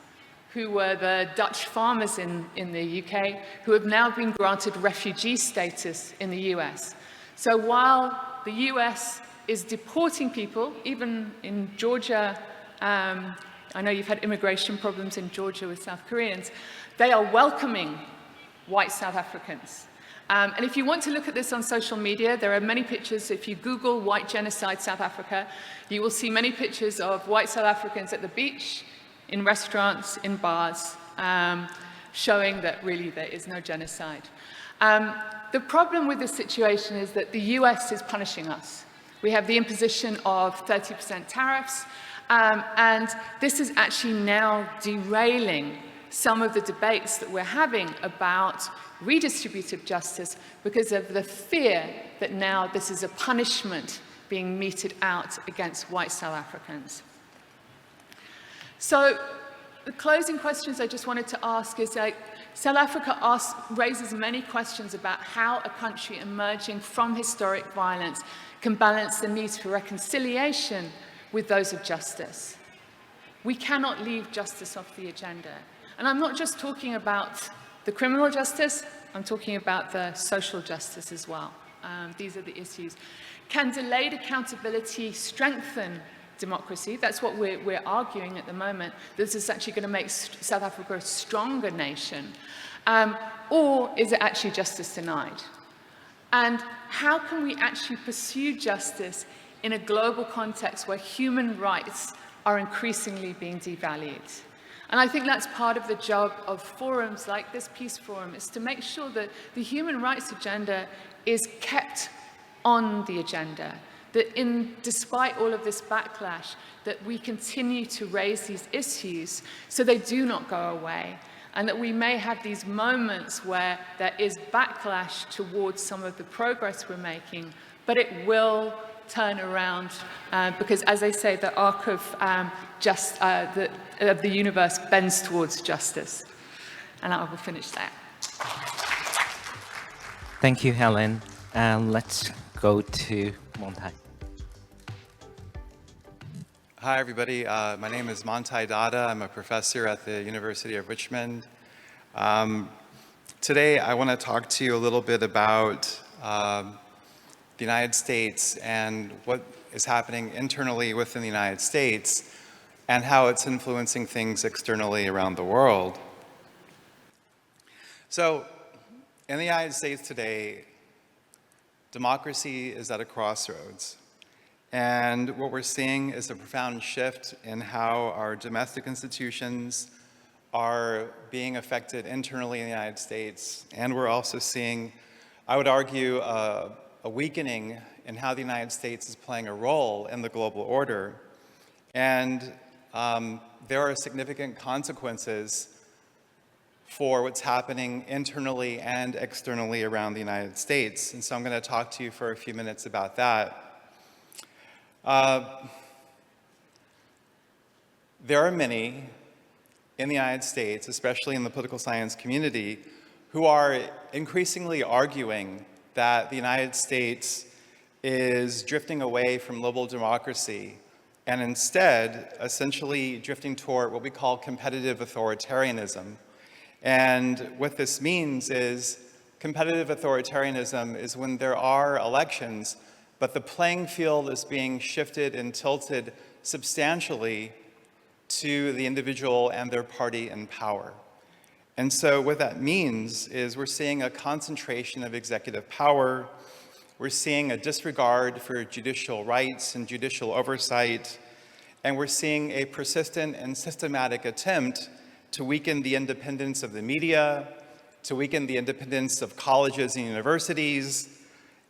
who were the Dutch farmers in the UK, who have now been granted refugee status in the US. So while the US is deporting people, even in Georgia, I know you've had immigration problems in Georgia with South Koreans, they are welcoming white South Africans. And if you want to look at this on social media, there are many pictures. If you Google white genocide South Africa, you will see many pictures of white South Africans at the beach, in restaurants, in bars, showing that really there is no genocide. The problem with this situation is that the US is punishing us. We have the imposition of 30% tariffs, and this is actually now derailing some of the debates that we're having about redistributive justice because of the fear that now this is a punishment being meted out against white South Africans. So the closing questions I just wanted to ask is South Africa raises many questions about how a country emerging from historic violence can balance the needs for reconciliation with those of justice. We cannot leave justice off the agenda. And I'm not just talking about the criminal justice, I'm talking about the social justice as well. These are the issues. Can delayed accountability strengthen democracy? That's what we're arguing at the moment. This is actually going to make South Africa a stronger nation. Or is it actually justice denied? And how can we actually pursue justice in a global context where human rights are increasingly being devalued? And I think that's part of the job of forums like this Peace Forum, is to make sure that the human rights agenda is kept on the agenda, that despite all of this backlash, that we continue to raise these issues so they do not go away, and that we may have these moments where there is backlash towards some of the progress we're making, but it will turn around because, as I say, the arc of the universe bends towards justice. And I will finish there. Thank you, Helen. Let's go to Monti. Hi, everybody. My name is Monti Datta. I'm a professor at the University of Richmond. Today, I want to talk to you a little bit about the United States and what is happening internally within the United States and how it's influencing things externally around the world. So, in the United States today, democracy is at a crossroads. And what we're seeing is a profound shift in how our domestic institutions are being affected internally in the United States. And we're also seeing, I would argue, a weakening in how the United States is playing a role in the global order. And there are significant consequences for what's happening internally and externally around the United States. And so I'm going to talk to you for a few minutes about that. There are many in the United States, especially in the political science community, who are increasingly arguing that the United States is drifting away from liberal democracy and instead essentially drifting toward what we call competitive authoritarianism. And what this means is competitive authoritarianism is when there are elections, but the playing field is being shifted and tilted substantially to the individual and their party in power. And so what that means is we're seeing a concentration of executive power. We're seeing a disregard for judicial rights and judicial oversight. And we're seeing a persistent and systematic attempt to weaken the independence of the media, to weaken the independence of colleges and universities,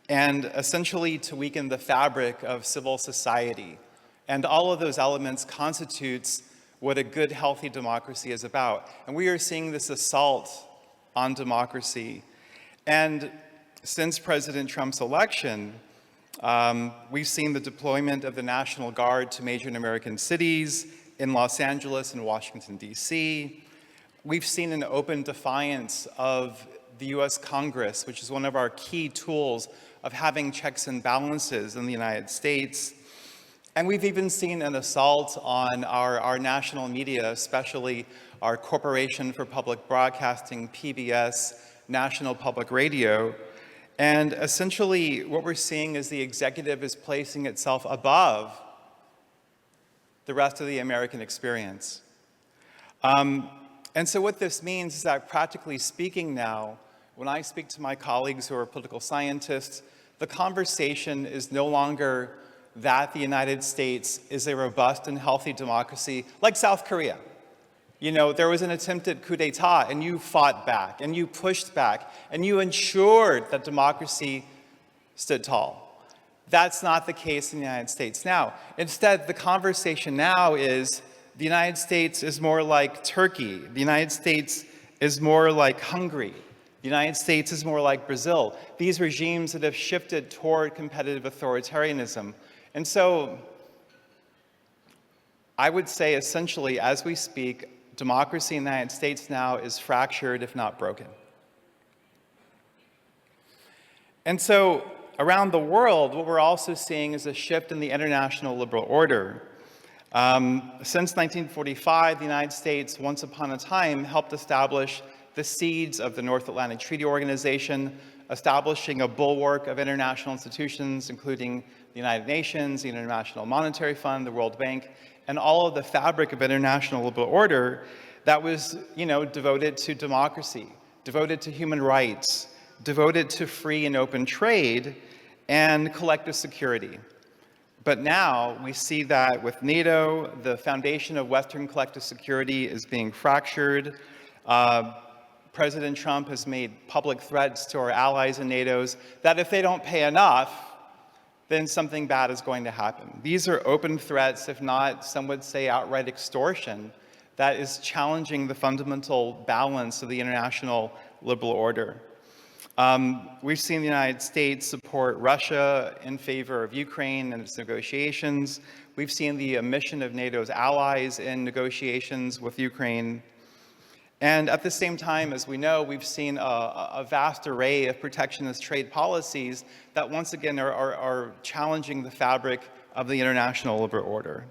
and essentially to weaken the fabric of civil society. And all of those elements constitutes what a good, healthy democracy is about. And we are seeing this assault on democracy. And since President Trump's election, we've seen the deployment of the National Guard to major American cities in Los Angeles and Washington, D.C. We've seen an open defiance of the U.S. Congress, which is one of our key tools of having checks and balances in the United States. And we've even seen an assault on our national media, especially our Corporation for Public Broadcasting, PBS, National Public Radio. And essentially what we're seeing is the executive is placing itself above the rest of the American experience. And so what this means is that practically speaking now, when I speak to my colleagues who are political scientists, the conversation is no longer that the United States is a robust and healthy democracy like South Korea. You know, there was an attempted coup d'etat and you fought back and you pushed back and you ensured that democracy stood tall. That's not the case in the United States now. Instead, the conversation now is the United States is more like Turkey. The United States is more like Hungary. The United States is more like Brazil. These regimes that have shifted toward competitive authoritarianism. And so I would say essentially, as we speak, democracy in the United States now is fractured, if not broken. And so around the world, what we're also seeing is a shift in the international liberal order. Since 1945, the United States, once upon a time, helped establish the seeds of the North Atlantic Treaty Organization, establishing a bulwark of international institutions, including the United Nations, the International Monetary Fund, the World Bank, and all of the fabric of international liberal order that was, devoted to democracy, devoted to human rights, devoted to free and open trade, and collective security. But now we see that with NATO, the foundation of Western collective security is being fractured. President Trump has made public threats to our allies in NATO that if they don't pay enough, then something bad is going to happen. These are open threats, if not, some would say outright extortion, that is challenging the fundamental balance of the international liberal order. We've seen the United States support Russia in favor of Ukraine and its negotiations. We've seen the omission of NATO's allies in negotiations with Ukraine. And at the same time, as we know, we've seen a vast array of protectionist trade policies that once again are challenging the fabric of the international liberal order.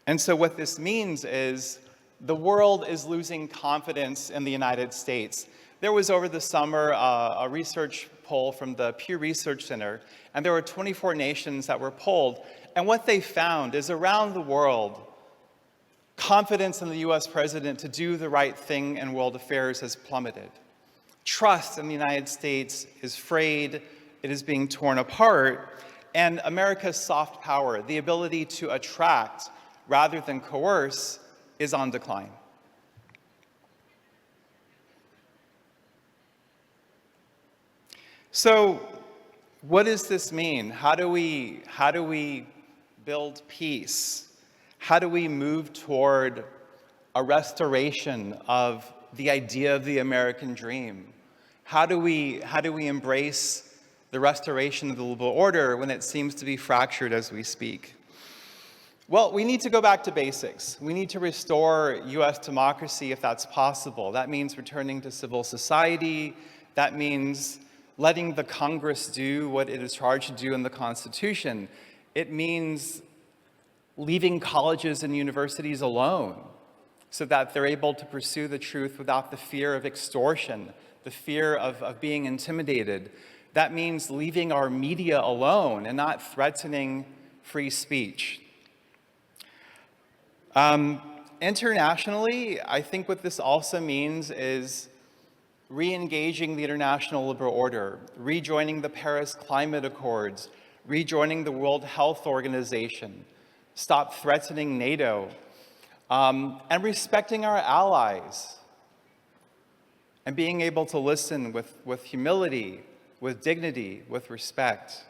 And so what this means is the world is losing confidence in the United States. There was over the summer a research poll from the Pew Research Center, and there were 24 nations that were polled. And what they found is around the world, confidence in the US president to do the right thing in world affairs has plummeted. Trust in the United States is frayed, it is being torn apart, and America's soft power, the ability to attract rather than coerce, is on decline. So what does this mean? How do we build peace? How do we move toward a restoration of the idea of the American dream? How do we embrace the restoration of the liberal order when it seems to be fractured as we speak? Well, we need to go back to basics. We need to restore US democracy if that's possible. That means returning to civil society. That means letting the Congress do what it is charged to do in the Constitution. It means leaving colleges and universities alone so that they're able to pursue the truth without the fear of extortion, the fear of being intimidated. That means leaving our media alone and not threatening free speech. Internationally, I think what this also means is re-engaging the international liberal order, rejoining the Paris Climate Accords, rejoining the World Health Organization, stop threatening NATO, and respecting our allies, and being able to listen with humility, with dignity, with respect.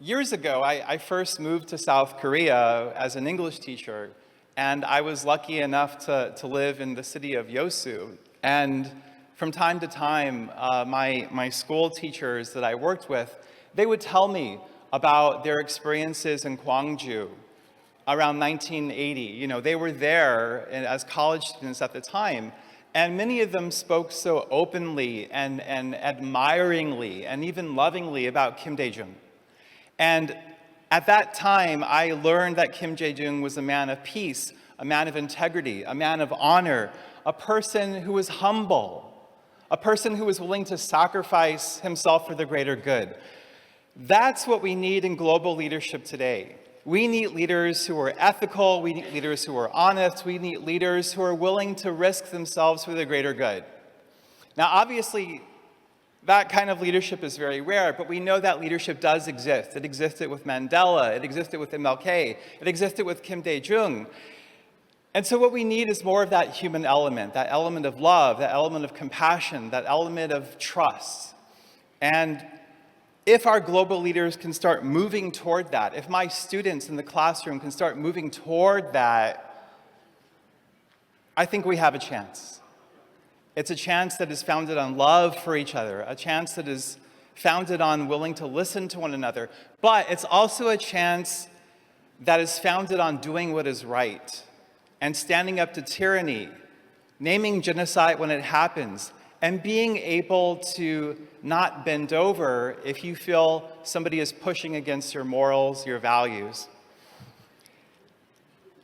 Years ago, I first moved to South Korea as an English teacher, and I was lucky enough to live in the city of Yosu. And from time to time, my school teachers that I worked with, they would tell me about their experiences in Gwangju around 1980. You know, they were there as college students at the time, and many of them spoke so openly and admiringly and even lovingly about Kim Dae-jung. And at that time, I learned that Kim Dae-jung was a man of peace, a man of integrity, a man of honor, a person who was humble, a person who was willing to sacrifice himself for the greater good. That's what we need in global leadership today. We need leaders who are ethical, we need leaders who are honest, we need leaders who are willing to risk themselves for the greater good. Now, obviously, that kind of leadership is very rare, but we know that leadership does exist. It existed with Mandela, it existed with MLK, it existed with Kim Dae-jung. And so what we need is more of that human element, that element of love, that element of compassion, that element of trust. And if our global leaders can start moving toward that, if my students in the classroom can start moving toward that, I think we have a chance. It's a chance that is founded on love for each other, a chance that is founded on willing to listen to one another, but it's also a chance that is founded on doing what is right and standing up to tyranny, naming genocide when it happens, and being able to not bend over if you feel somebody is pushing against your morals, your values.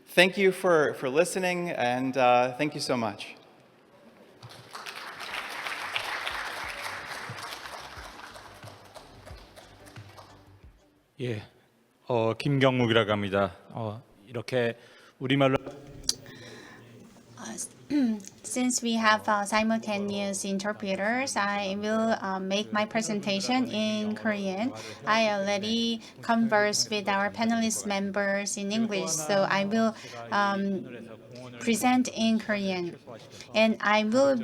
Thank you for listening, and thank you so much. 예, 김경묵이라고 합니다. 이렇게 우리말로 Since we have simultaneous interpreters, I will make my presentation in Korean. I already conversed with our panelist members in English, so I will present in Korean. And I will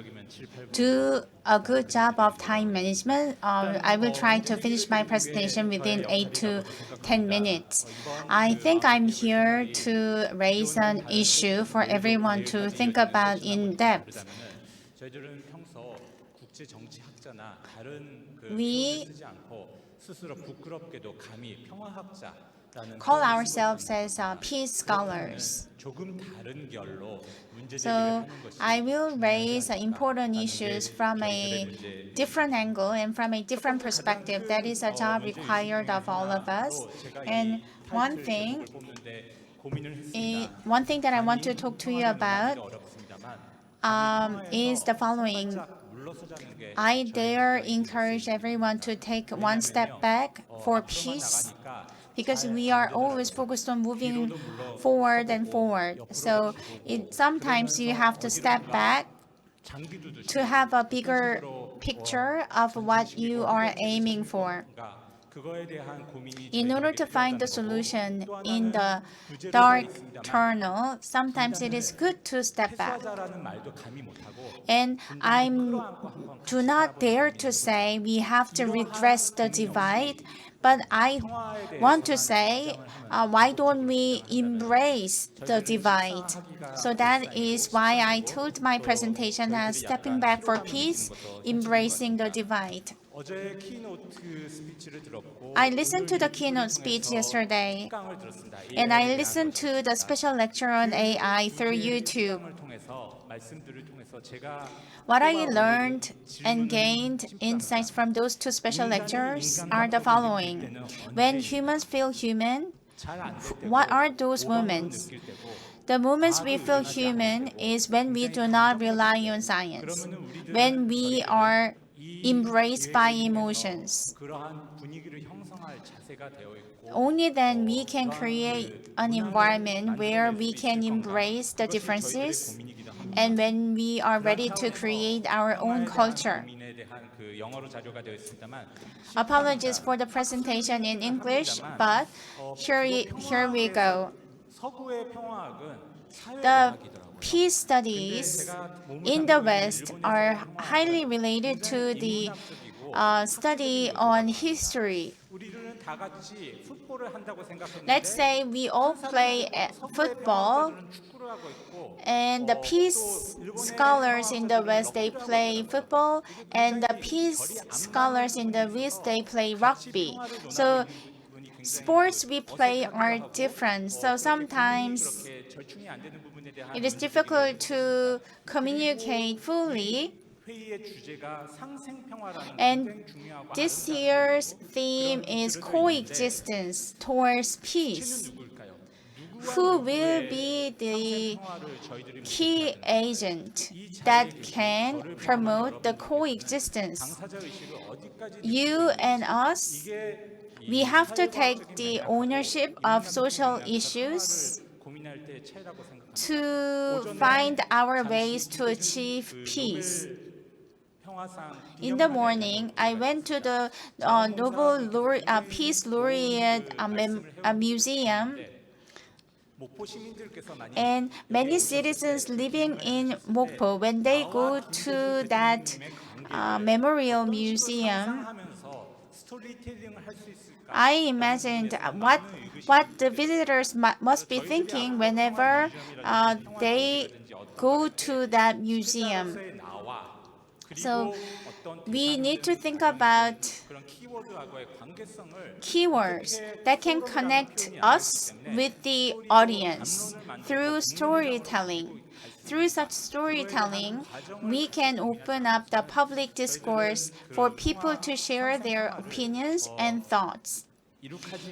do a good job of time management. I will try to finish my presentation within 8 to 10 minutes. I think I'm here to raise an issue for everyone to think about in depth. We call ourselves as peace scholars. So I will raise important issues from a different angle and from a different perspective. That is a job required of all of us. And one thing that I want to talk to you about is the following. I dare encourage everyone to take one step back for peace, because we are always focused on moving forward and forward. So sometimes you have to step back to have a bigger picture of what you are aiming for. In order to find the solution in the dark tunnel, sometimes it is good to step back. And I do not dare to say we have to redress the divide, But I want to say, why don't we embrace the divide? So that is why I told my presentation as stepping back for peace, embracing the divide. 어제 키노트 스피치를 들었고 I listened to the keynote speech yesterday, 강을 들었습니다. and I listened to the special lecture on AI through YouTube. 을 통해서 말씀들을 통해서 제가 What I learned and gained insights from those two special lectures are the following. When humans feel human, what are those moments? The moments we feel human is when we do not rely on science, when we are embraced by emotions. 그러한 분위기를 형성할 자세가 되어 있고 Only then we can create an environment where we can embrace the differences and when we are ready to create our own culture. 고민에 대한 그 영어로 자료가 되어 있습니다만 Apologies for the presentation in English, but here we go. 서구의 평화학은 The 사회과학이더라고요. peace studies in the West are highly related to the study on history. 우리들은 다 같이 풋볼을 한다고 생각했는데 Let's say we all play football, 축구를 하고 있고 and the peace scholars in the West, they play football, and the peace scholars in the West, they play rugby. So sports we play are different. So sometimes 절충이 안 되는 부분에 대한 it is difficult to communicate fully. 회의의 주제가 상생평화라는 And 굉장히 중요하고 this year's theme is coexistence towards peace. 누굴까요? Who will be the 평화를 저희들이 key agent that can promote the coexistence? 당사자 의식을 어디까지 You and us, 이게 we have to take the ownership of social issues 고민할 때 차이라고 생각합니다. to find our ways to achieve peace. 평화상 In the morning, I went to the Peace Laureate Museum, 목포 시민들께서 많이 and many citizens living in Mokpo, when they go to that memorial museum, 하면서 스토리텔링을 할 수 있을까? I imagined what the visitors must be thinking whenever they go to that museum. 나와 So 어떤 we need to think about 그런 키워드하고의 관계성을 keywords that can connect us with the audience through storytelling. Through such storytelling, we can open up the public discourse for people to share their opinions and thoughts.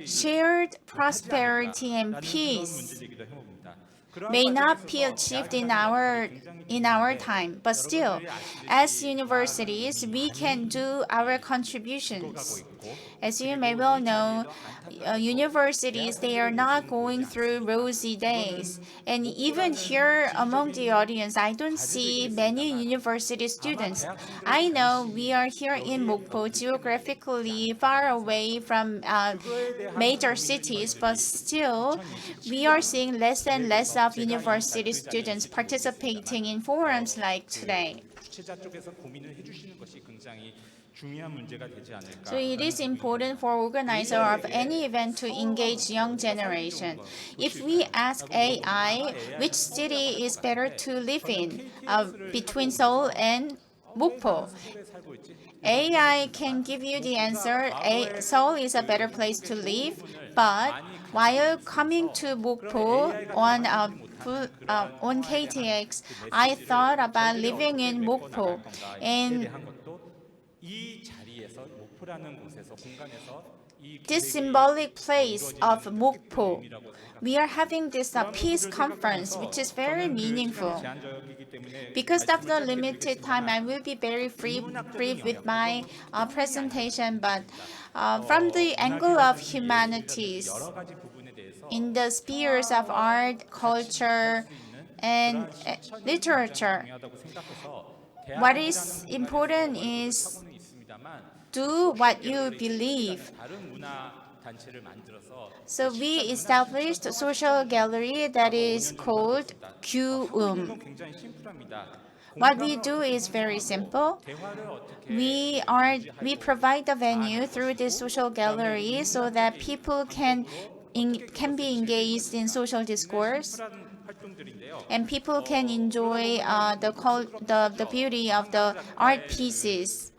Shared prosperity and peace 얘기도 해봅니다. may not be achieved in our time, but still, as universities, we can do our contributions. As you may well know, universities, they are not going through rosy days. And even here among the audience, I don't see many university students. I know we are here in Mokpo, geographically far away from major cities, but still, we are seeing less and less of university students participating in forums like today. 주최자 쪽에서 고민을 해주시는 것이 굉장히 중요한 문제가 되지 않을까. So it is important for organizer of any event to engage young generation. If we ask AI which city is better to live in between Seoul and Mokpo, AI can give you the answer. Seoul is a better place to live, but while coming to Mokpo on KTX, I thought about living in Mokpo, and 이 자리에서 목포라는 곳에서 공간에서 이 this symbolic place of Mokpo, we are having this peace conference, which is very meaningful. 제한적이기 때문에 Because of the limited time, I will be very brief with my presentation, but from the angle of humanities, 여러 가지 부분에 대해서 in the spheres of art, culture, and literature, 중요하다고 생각해서 what is important is 대학은 있습니다만 do what you believe. 다른 문화 단체를 만들어서 So we established a social gallery that is called Kyung-mook. 이건 굉장히 심플합니다. What we do is very simple. We provide the venue through this social gallery so that people can be engaged in social discourse, and people can enjoy the beauty of the art pieces.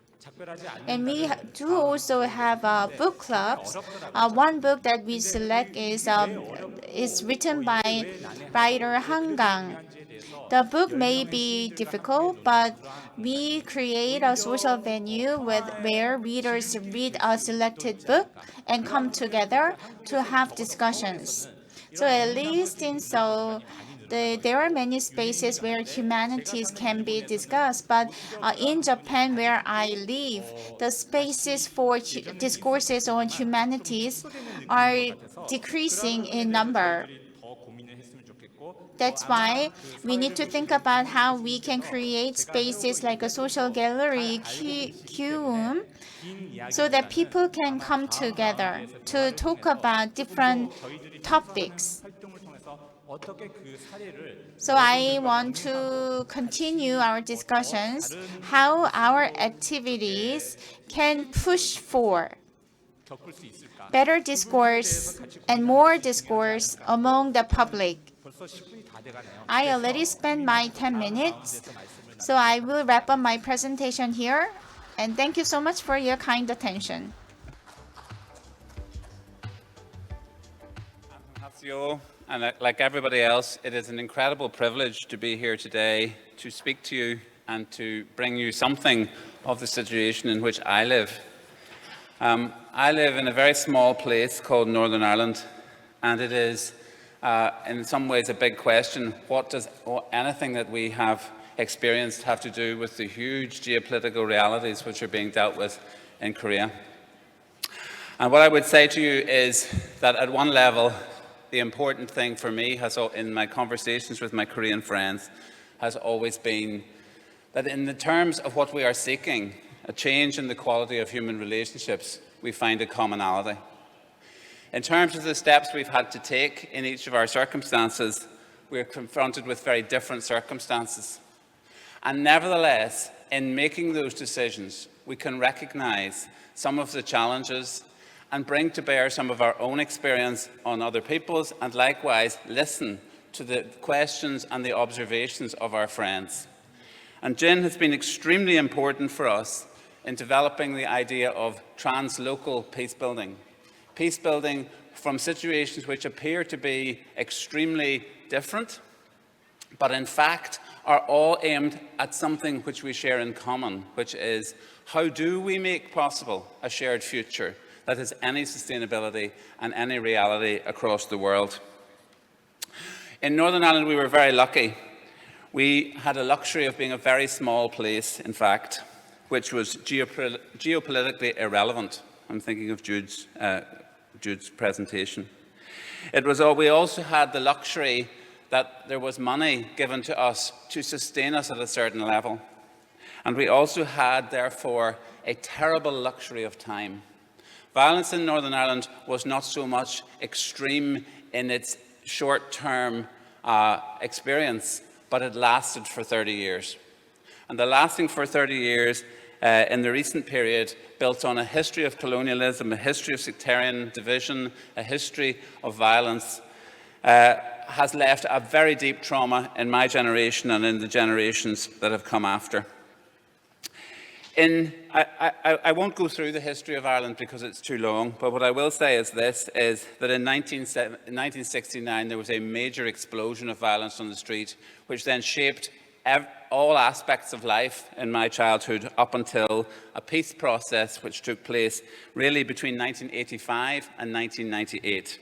And we do also have book clubs. One book that we select is written by writer Hangang. The book may be difficult, but we create a social venue where readers read a selected book and come together to have discussions. So at least in Seoul, there are many spaces where humanities can be discussed, but in Japan, where I live, the spaces for discourses on humanities are decreasing in number. That's why we need to think about how we can create spaces like a social gallery, Kyung, so that people can come together to talk about different topics. So I want to continue our discussions, how our activities can push for better discourse and more discourse among the public. I already spent my 10 minutes, so I will wrap up my presentation here. And thank you so much for your kind attention. And like everybody else, it is an incredible privilege to be here today to speak to you and to bring you something of the situation in which I live. I live in a very small place called Northern Ireland, and it is in some ways a big question. What does anything that we have experienced have to do with the huge geopolitical realities which are being dealt with in Korea? And what I would say to you is that at one level, the important thing for me in my conversations with my Korean friends has always been that in the terms of what we are seeking, a change in the quality of human relationships, we find a commonality. In terms of the steps we've had to take in each of our circumstances, we're confronted with very different circumstances. And nevertheless, in making those decisions, we can recognize some of the challenges and bring to bear some of our own experience on other people's, and likewise listen to the questions and the observations of our friends. And Jin has been extremely important for us in developing the idea of translocal peacebuilding. Peacebuilding from situations which appear to be extremely different, but in fact are all aimed at something which we share in common, which is how do we make possible a shared future that has any sustainability and any reality across the world. In Northern Ireland, we were very lucky. We had a luxury of being a very small place, in fact, which was geopolitically irrelevant. I'm thinking of Jude's presentation. We also had the luxury that there was money given to us to sustain us at a certain level. And we also had, therefore, a terrible luxury of time. Violence in Northern Ireland was not so much extreme in its short-term experience, but it lasted for 30 years. And the lasting for 30 years in the recent period, built on a history of colonialism, a history of sectarian division, a history of violence, has left a very deep trauma in my generation and in the generations that have come after. I won't go through the history of Ireland because it's too long, but what I will say is this, is that in 1969 there was a major explosion of violence on the street, which then shaped all aspects of life in my childhood up until a peace process which took place really between 1985 and 1998.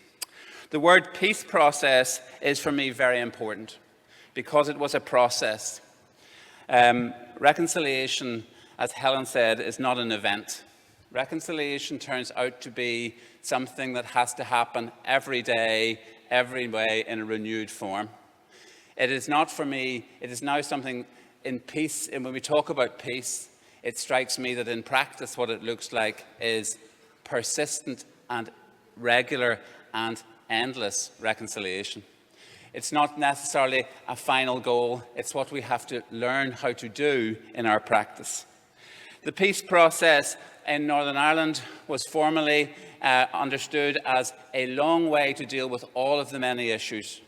The word peace process is for me very important because it was a process. Reconciliation, as Helen said, is not an event. Reconciliation turns out to be something that has to happen every day, every way, in a renewed form. It is not for me, it is now something in peace, and when we talk about peace, it strikes me that in practice what it looks like is persistent and regular and endless reconciliation. It's not necessarily a final goal. It's what we have to learn how to do in our practice. The peace process in Northern Ireland was formerly understood as a long way to deal with all of the many issues.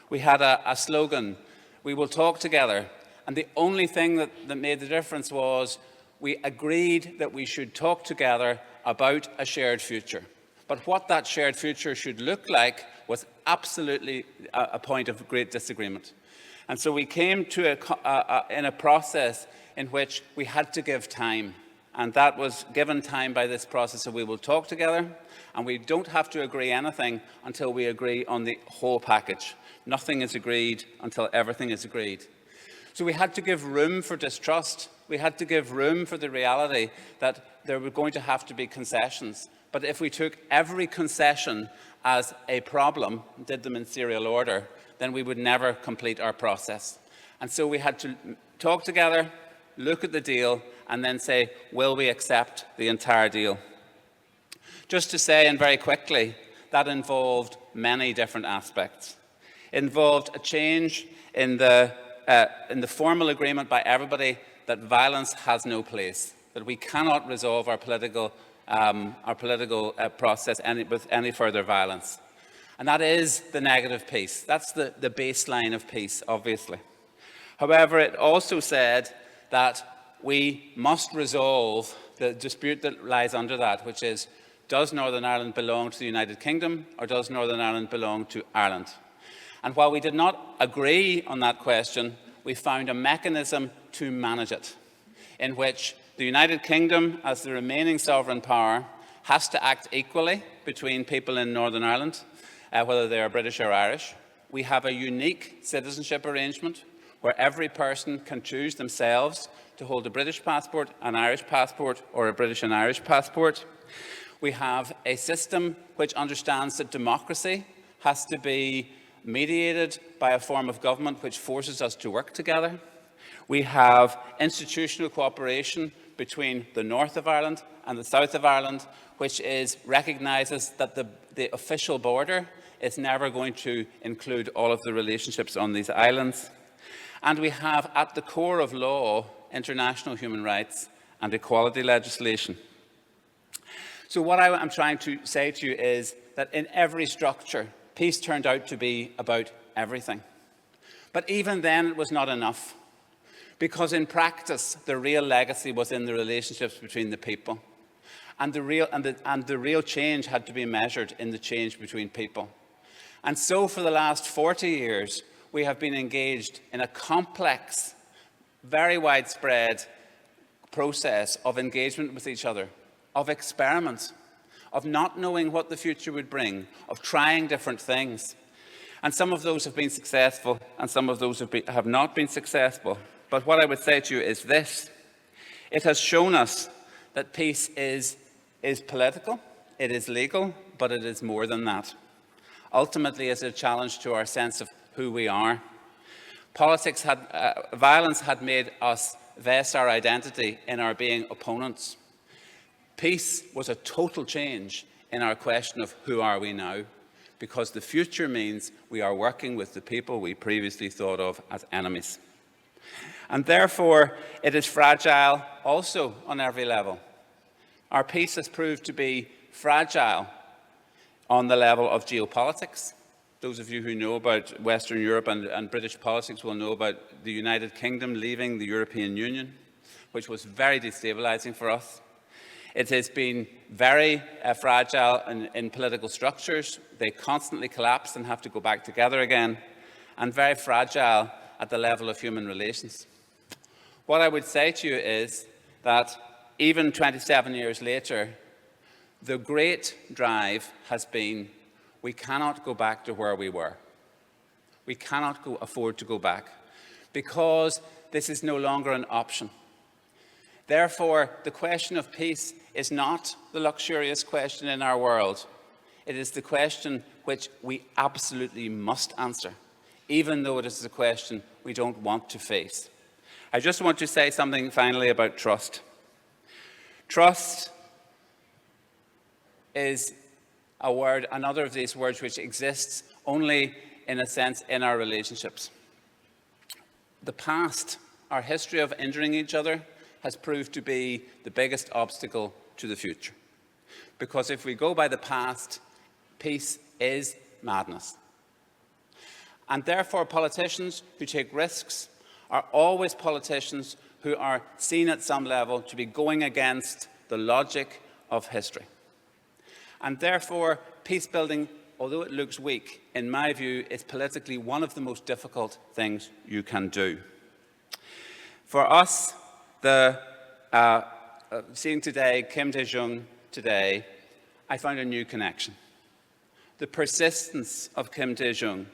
We had a slogan, "We will talk together." And the only thing that made the difference was we agreed that we should talk together about a shared future. But what that shared future should look like was absolutely a point of great disagreement. And so we came to in a process in which we had to give time. And that was given time by this process. So we will talk together, and we don't have to agree anything until we agree on the whole package. Nothing is agreed until everything is agreed. So we had to give room for distrust. We had to give room for the reality that there were going to have to be concessions. But if we took every concession as a problem, did them in serial order, then we would never complete our process. And so we had to talk together, look at the deal, and then say, will we accept the entire deal? Just to say, and very quickly, that involved many different aspects. It involved a change in the formal agreement by everybody that violence has no place, that we cannot resolve our political process with any further violence. And that is the negative piece. That's the baseline of peace, obviously. However, it also said that we must resolve the dispute that lies under that, which is, does Northern Ireland belong to the United Kingdom, or does Northern Ireland belong to Ireland? And while we did not agree on that question, we found a mechanism to manage it, in which the United Kingdom, as the remaining sovereign power, has to act equally between people in Northern Ireland, whether they are British or Irish. We have a unique citizenship arrangement where every person can choose themselves to hold a British passport, an Irish passport, or a British and Irish passport. We have a system which understands that democracy has to be mediated by a form of government which forces us to work together. We have institutional cooperation between the north of Ireland and the south of Ireland, which recognises that the official border is never going to include all of the relationships on these islands. And we have, at the core of law, international human rights and equality legislation. So what I'm trying to say to you is that in every structure, peace turned out to be about everything. But even then, it was not enough. Because in practice, the real legacy was in the relationships between the people. And the real change had to be measured in the change between people. And so for the last 40 years, we have been engaged in a complex, very widespread process of engagement with each other, of experiments, of not knowing what the future would bring, of trying different things. And some of those have been successful, and some of those have not been successful. But what I would say to you is this: it has shown us that peace is political, it is legal, but it is more than that. Ultimately, it's a challenge to our sense of who we are. Violence had made us vest our identity in our being opponents. Peace was a total change in our question of who are we now, because the future means we are working with the people we previously thought of as enemies. And therefore, it is fragile also on every level. Our peace has proved to be fragile on the level of geopolitics. Those of you who know about Western Europe and British politics will know about the United Kingdom leaving the European Union, which was very destabilizing for us. It has been very fragile in political structures. They constantly collapse and have to go back together again, and very fragile at the level of human relations. What I would say to you is that even 27 years later, the great drive has been, we cannot go back to where we were. We cannot afford to go back, because this is no longer an option. Therefore, the question of peace is not the luxurious question in our world. It is the question which we absolutely must answer, even though it is a question we don't want to face. I just want to say something finally about trust. Trust is a word, another of these words, which exists only in a sense, in our relationships. The past, our history of injuring each other, has proved to be the biggest obstacle to the future. Because if we go by the past, peace is madness. And therefore, politicians who take risks are always politicians who are seen at some level to be going against the logic of history. And therefore, peace building, although it looks weak, in my view, is politically one of the most difficult things you can do. For us, seeing today, Kim Dae-jung today, I found a new connection. The persistence of Kim Dae-jung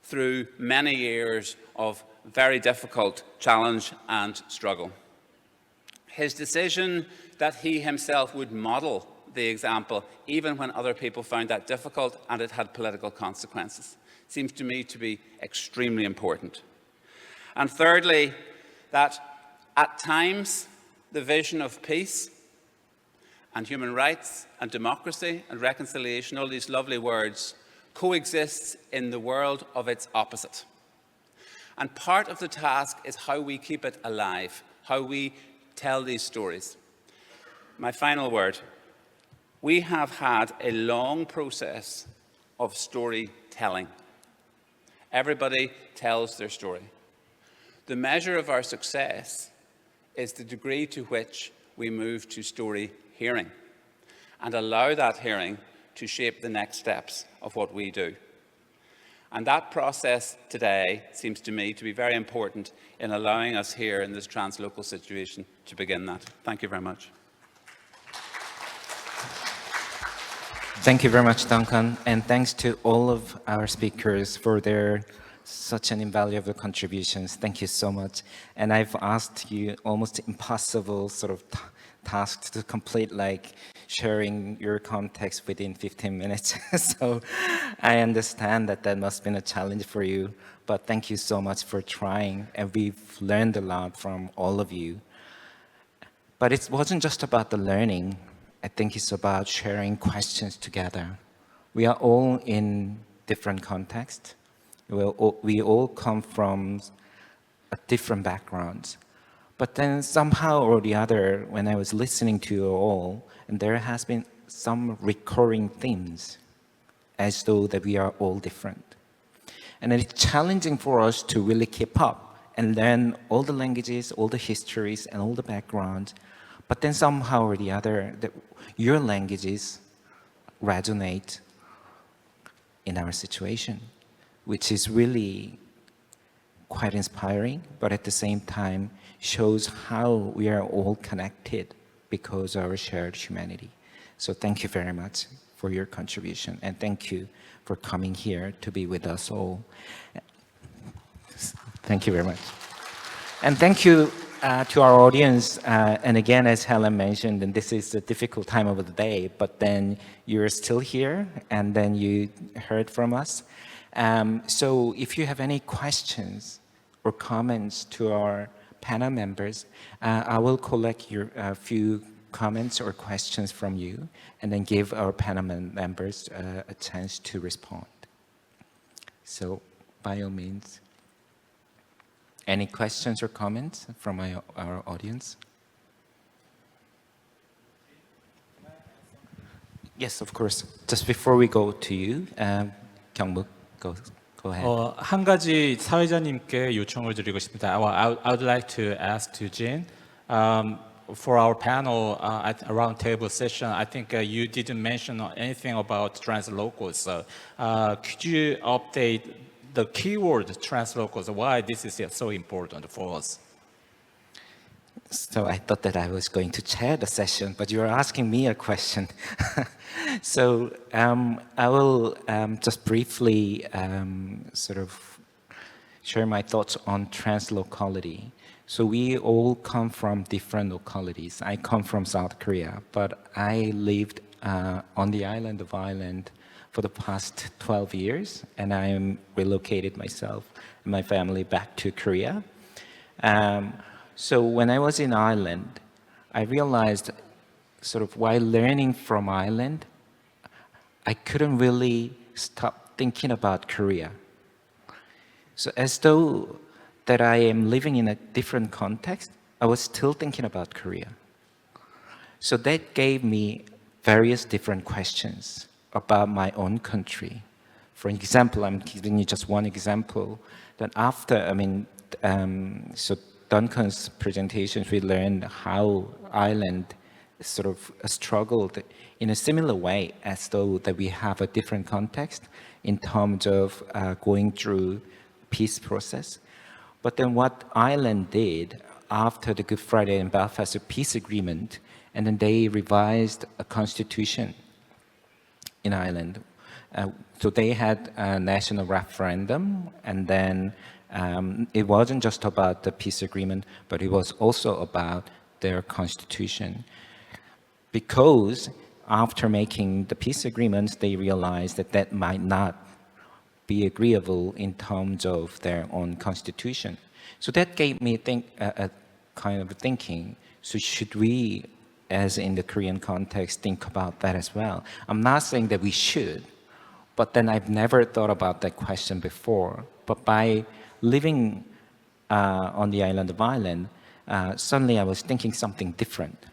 through many years of very difficult challenge and struggle. His decision that he himself would model the example, even when other people found that difficult and it had political consequences, seems to me to be extremely important. And thirdly, that at times the vision of peace and human rights and democracy and reconciliation, all these lovely words, coexists in the world of its opposite. And part of the task is how we keep it alive, how we tell these stories. My final word. We have had a long process of storytelling. Everybody tells their story. The measure of our success is the degree to which we move to story hearing and allow that hearing to shape the next steps of what we do. And that process today seems to me to be very important in allowing us here in this translocal situation to begin that. Thank you very much. Thank you very much, Duncan, and thanks to all of our speakers for their such an invaluable contributions. Thank you so much. And I've asked you almost impossible sort of tasks to complete, like sharing your context within 15 minutes. So I understand that that must have been a challenge for you, but thank you so much for trying, and we've learned a lot from all of you. But it wasn't just about the learning. I think it's about sharing questions together. We are all in different contexts. We all come from different backgrounds. But then somehow or the other, when I was listening to you all, and there has been some recurring themes, as though that we are all different. And it's challenging for us to really keep up and learn all the languages, all the histories, and all the backgrounds. But then somehow or the other, your languages resonate in our situation, which is really quite inspiring, but at the same time shows how we are all connected because of our shared humanity. So thank you very much for your contribution, and thank you for coming here to be with us all. Thank you very much. And thank you to our audience, and again, as Helen mentioned, and this is a difficult time of the day, but then you're still here, and then you heard from us. So if you have any questions or comments to our panel members, I will collect your few comments or questions from you, and then give our panel members a chance to respond. So by all means. Any questions or comments from our audience? Yes, of course. Just before we go to you, Kyung-mook, go ahead. 한 가지 사회자님께 요청을 드리고 싶습니다. I would like to ask to Jin, for our panel at a roundtable session, I think you didn't mention anything about translocals. So, could you update the keyword translocals, why this is so important for us? So I thought that I was going to chair the session, but you are asking me a question. So I will just briefly sort of share my thoughts on translocality. So we all come from different localities. I come from South Korea, but I lived on the island of Ireland for the past 12 years, and I am relocated myself and my family back to Korea. So when I was in Ireland, I realized sort of while learning from Ireland, I couldn't really stop thinking about Korea So as though that I am living in a different context, I was still thinking about Korea. So that gave me various different questions about my own country. For example, I'm giving you just one example, that after, so Duncan's presentations, we learned how Ireland sort of struggled in a similar way, as though that we have a different context in terms of going through peace process. But then what Ireland did after the Good Friday and Belfast Peace Agreement, and then they revised a constitution in Ireland. So they had a national referendum, and then it wasn't just about the peace agreement, but it was also about their constitution. Because after making the peace agreements, they realized that that might not be agreeable in terms of their own constitution. So that gave me a kind of thinking, so should we, as in the Korean context, think about that as well? I'm not saying that we should, but then I've never thought about that question before. But by living on the island of Ireland, suddenly I was thinking something different.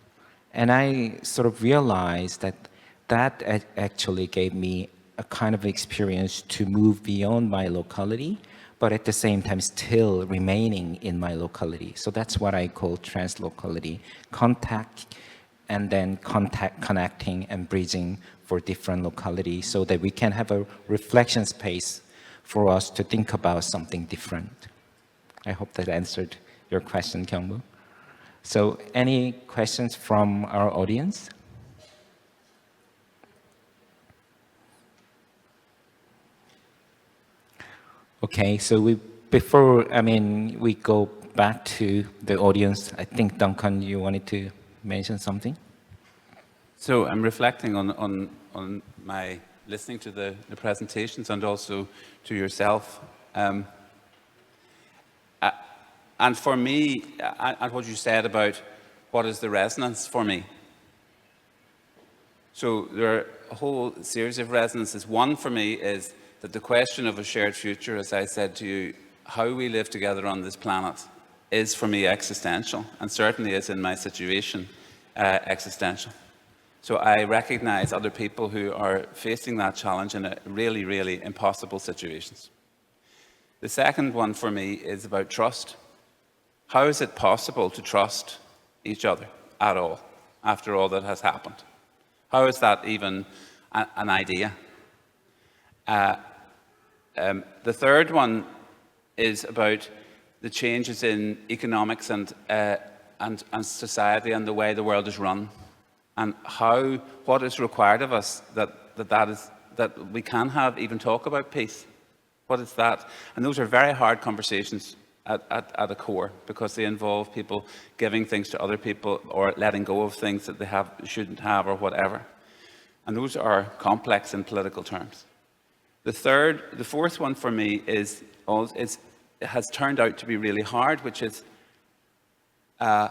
And I sort of realized that that actually gave me a kind of experience to move beyond my locality, but at the same time still remaining in my locality. So that's what I call translocality, contact and then connecting and bridging for different localities so that we can have a reflection space for us to think about something different. I hope that answered your question, Kyung-mook. So any questions from our audience? Okay, so before we go back to the audience, I think, Duncan, you wanted to mention something? So I'm reflecting on my listening to the presentations and also to yourself. And for me, and what you said about what is the resonance for me. So there are a whole series of resonances. One for me is that the question of a shared future, as I said to you, how we live together on this planet, is for me existential, and certainly is in my situation existential. So I recognize other people who are facing that challenge in a really, really impossible situations. The second one for me is about trust. How is it possible to trust each other at all after all that has happened? How is that even an idea? The third one is about the changes in economics and society and the way the world is run, and what is required of us that we can even talk about peace. What is that? And those are very hard conversations at a core, because they involve people giving things to other people or letting go of things that they shouldn't have or whatever. And those are complex in political terms. The fourth one for me has turned out to be really hard, which is how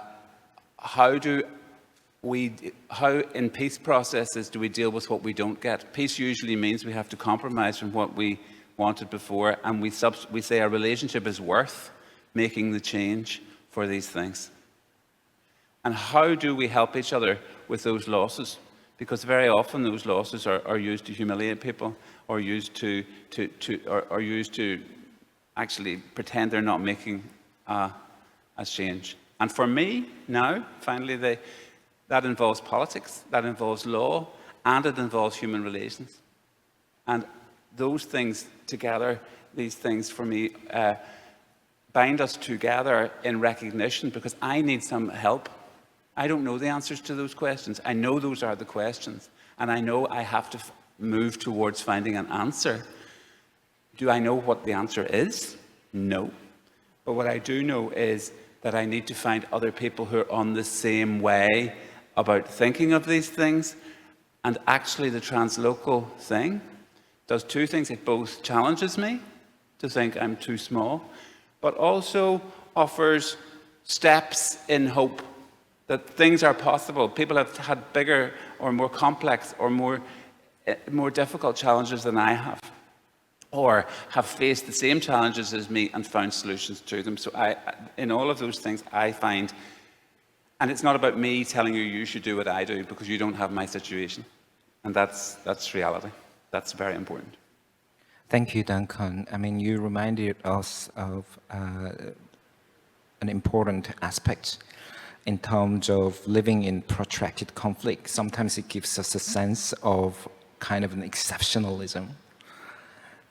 in peace processes do we deal with what we don't get? Peace usually means we have to compromise from what we wanted before, and we say our relationship is worth making the change for these things. And how do we help each other with those losses? Because very often those losses are used to humiliate people, or used to actually pretend they're not making a change. And for me now, finally, that involves politics, that involves law, and it involves human relations. And those things together, these things for me, bind us together in recognition, because I need some help. I don't know the answers to those questions. I know those are the questions, and I know I have to move towards finding an answer. Do I know what the answer is? No. But what I do know is that I need to find other people who are on the same way about thinking of these things. And actually the translocal thing does two things. It both challenges me to think I'm too small, but also offers steps in hope that things are possible. People have had bigger or more complex or more difficult challenges than I have. or have faced the same challenges as me and found solutions to them. So in all of those things, I find, and it's not about me telling you you should do what I do because you don't have my situation. And that's reality. That's very important. Thank you, Duncan. I mean, you reminded us of an important aspect in terms of living in protracted conflict. Sometimes it gives us a sense of kind of an exceptionalism,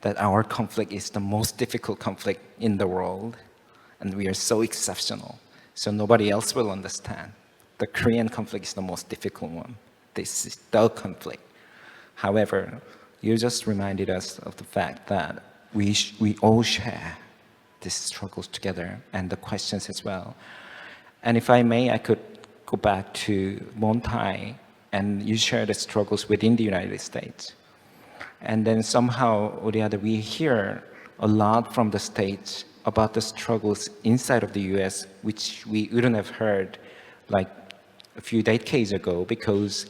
that our conflict is the most difficult conflict in the world, and we are so exceptional, so nobody else will understand. The Korean conflict is the most difficult one. This is the conflict. However, you just reminded us of the fact that we all share these struggles together and the questions as well. And if I may, I could go back to Monti, and you share the struggles within the United States. And then somehow or the other, we hear a lot from the States about the struggles inside of the US, which we wouldn't have heard like a few decades ago, because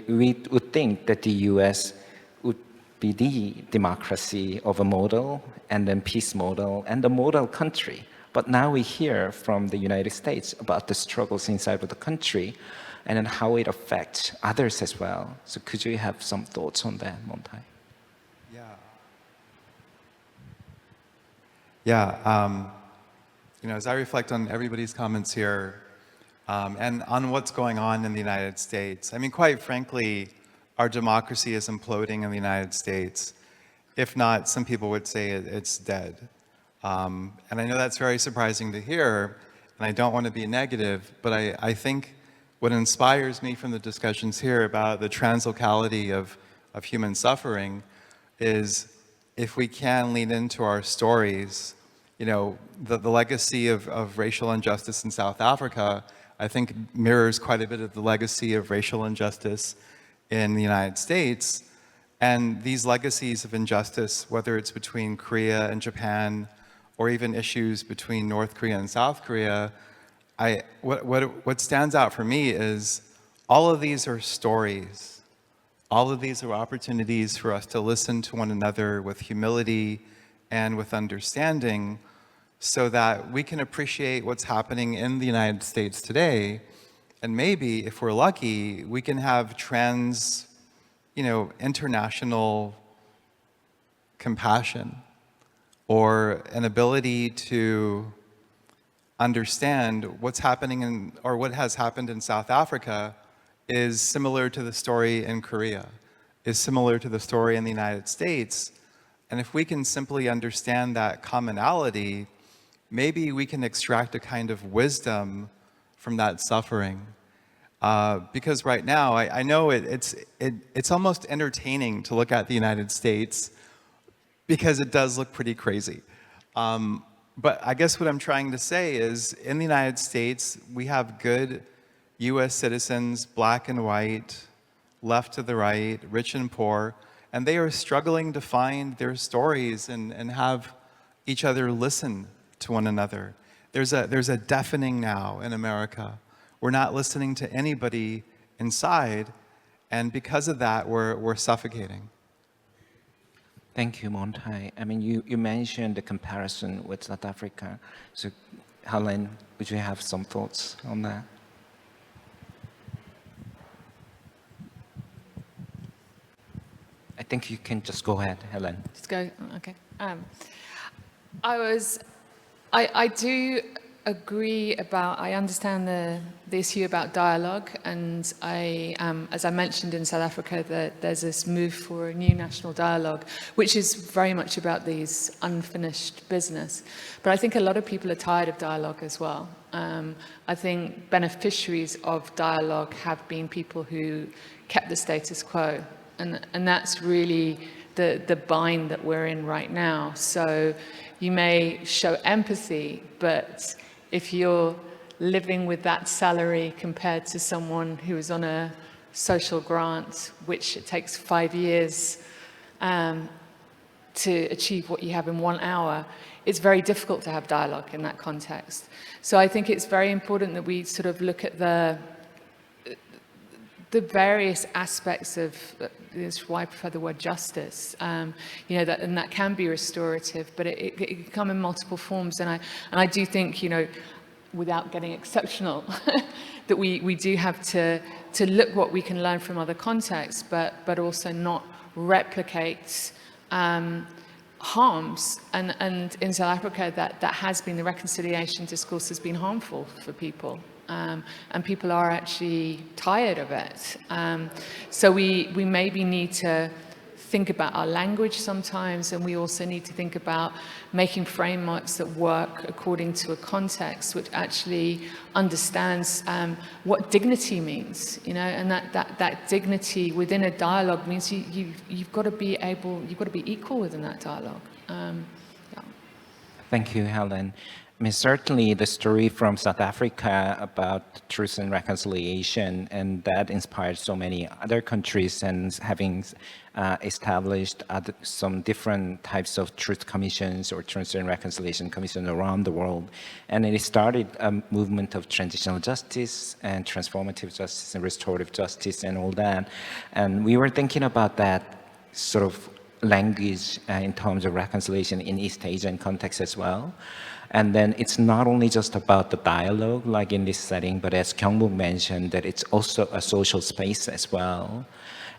we would think that the US would be the democracy of a model, and then peace model, and the model country. But now we hear from the United States about the struggles inside of the country, and then how it affects others as well. So could you have some thoughts on that, Monti? Yeah, as I reflect on everybody's comments here, and on what's going on in the United States, I mean, quite frankly, our democracy is imploding in the United States. If not, some people would say it's dead. And I know that's very surprising to hear, and I don't want to be negative, but I think what inspires me from the discussions here about the translocality of human suffering is, if we can lean into our stories, the legacy of racial injustice in South Africa, I think mirrors quite a bit of the legacy of racial injustice in the United States. And these legacies of injustice, whether it's between Korea and Japan, or even issues between North Korea and South Korea, what stands out for me is all of these are stories. All of these are opportunities for us to listen to one another with humility and with understanding, so that we can appreciate what's happening in the United States today. And maybe, if we're lucky, we can have international compassion, or an ability to understand what's happening or what has happened in South Africa is similar to the story in Korea, is similar to the story in the United States. And if we can simply understand that commonality, maybe we can extract a kind of wisdom from that suffering. Because right now, I know it's almost entertaining to look at the United States, because it does look pretty crazy. But I guess what I'm trying to say is, in the United States, we have good US citizens, black and white, left to the right, rich and poor, and they are struggling to find their stories and have each other listen to one another. There's a deafening now in America. We're not listening to anybody inside, and because of that, we're suffocating. Thank you, Monti. I mean, you mentioned the comparison with South Africa. So, Helen, would you have some thoughts on that? I think you can just go ahead, Helen. Just go, okay. I do agree about, I understand the issue about dialogue, and as I mentioned in South Africa, that there's this move for a new national dialogue, which is very much about these unfinished business. But I think a lot of people are tired of dialogue as well. I think beneficiaries of dialogue have been people who kept the status quo, and that's really the bind that we're in right now. So you may show empathy, but if you're living with that salary compared to someone who is on a social grant, which it takes 5 years to achieve what you have in 1 hour, it's very difficult to have dialogue in that context. So I think it's very important that we sort of look at the the various aspects of this is why I prefer the word justice, you know, that can be restorative, but it can come in multiple forms. And I do think, you know, without getting exceptional, that we do have to look what we can learn from other contexts, but also not replicate harms. And in South Africa, that has been, the reconciliation discourse has been harmful for people. And people are actually tired of it. So we maybe need to think about our language sometimes, and we also need to think about making frameworks that work according to a context which actually understands what dignity means, you know, and that dignity within a dialogue means you've got to be equal within that dialogue. Yeah. Thank you, Helen. I mean, certainly the story from South Africa about truth and reconciliation, and that inspired so many other countries, and having established some different types of truth commissions or truth and reconciliation commissions around the world. And it started a movement of transitional justice and transformative justice and restorative justice and all that. And we were thinking about that sort of language in terms of reconciliation in East Asian context as well. And then it's not only just about the dialogue, like in this setting, but as Kyung-mook mentioned, that it's also a social space as well.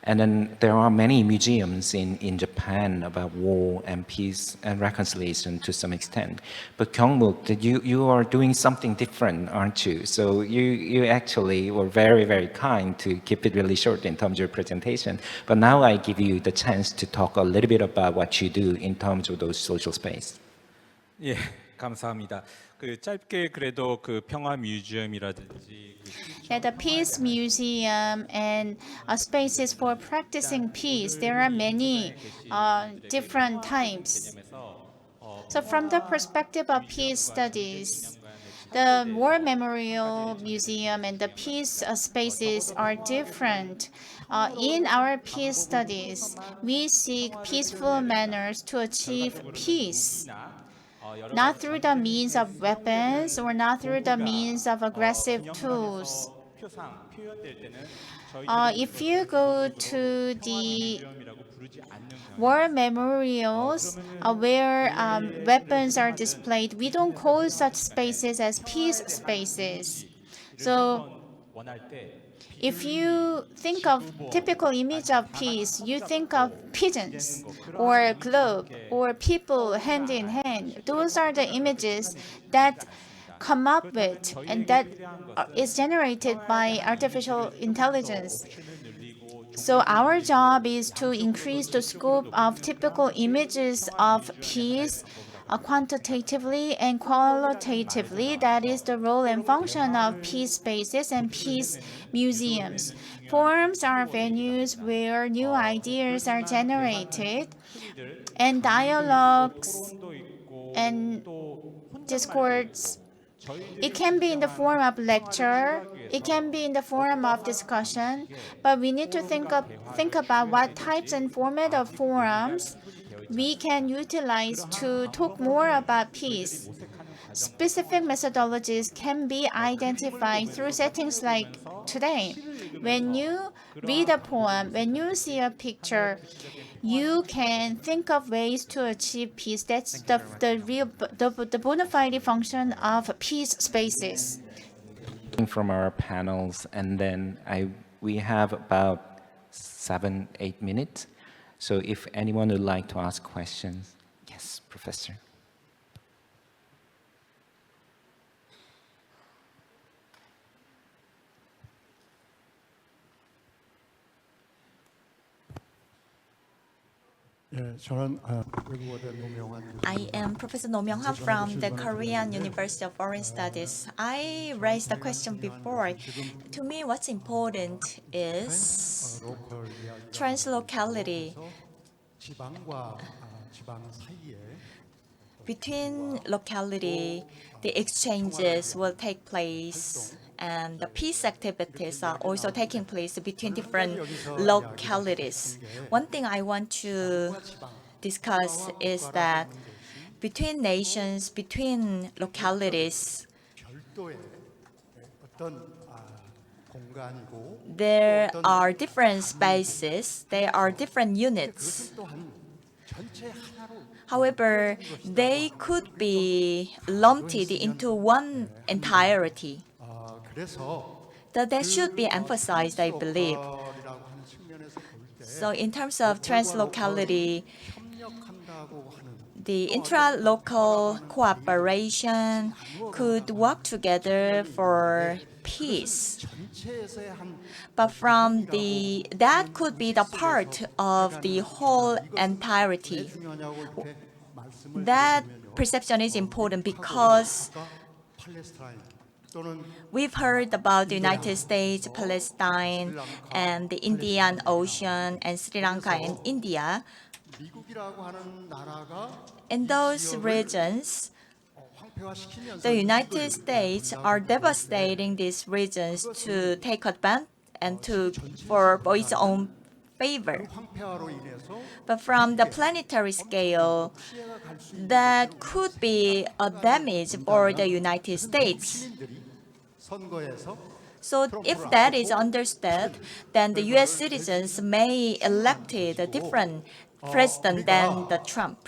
And then there are many museums in Japan about war and peace and reconciliation to some extent. But Kyung-mook, you are doing something different, aren't you? So you actually were very, very kind to keep it really short in terms of your presentation. But now I give you the chance to talk a little bit about what you do in terms of those social space. 예, 감사합니다. 그 짧게 그래도 그 평화 뮤지엄이라든지 At the Peace Museum and spaces for practicing peace, there are many different types. So from the perspective of peace studies, the War Memorial Museum and the peace spaces are different. In our peace studies, we seek peaceful manners to achieve peace. Not through the means of weapons or not through the means of aggressive tools. If you go to the war memorials where weapons are displayed, we don't call such spaces as peace spaces. So if you think of typical image of peace, you think of pigeons or globe or people hand in hand. Those are the images that come up with and that is generated by artificial intelligence. So our job is to increase the scope of typical images of peace quantitatively and qualitatively. That is the role and function of peace spaces and peace museums. Forums are venues where new ideas are generated, and dialogues and discourse. It can be in the form of lecture, it can be in the form of discussion, but we need to think about what types and format of forums we can utilize to talk more about peace. Specific methodologies can be identified through settings like today. When you read a poem, when you see a picture, you can think of ways to achieve peace. That's the bona fide function of peace spaces. From our panels, and then we have about 7-8 minutes. So if anyone would like to ask questions. Yes, Professor. I am Professor No Myung-han from the Korean University of Foreign Studies. I raised the question before. To me, what's important is translocality. Between locality, the exchanges will take place, and the peace activities are also taking place between different localities. One thing I want to discuss is that between nations, between localities, There are different spaces, there are different units. However, they could be lumped into one entirety. That should be emphasized, I believe. So in terms of translocality, the intra-local cooperation could work together for peace. But that could be the part of the whole entirety. That perception is important because we've heard about the United States, Palestine, and the Indian Ocean, and Sri Lanka and India. In those regions, the United States are devastating these regions to take advantage and for its own favor. But from the planetary scale, that could be a damage for the United States. So if that is understood, then the U.S. citizens may elect a different president than the Trump.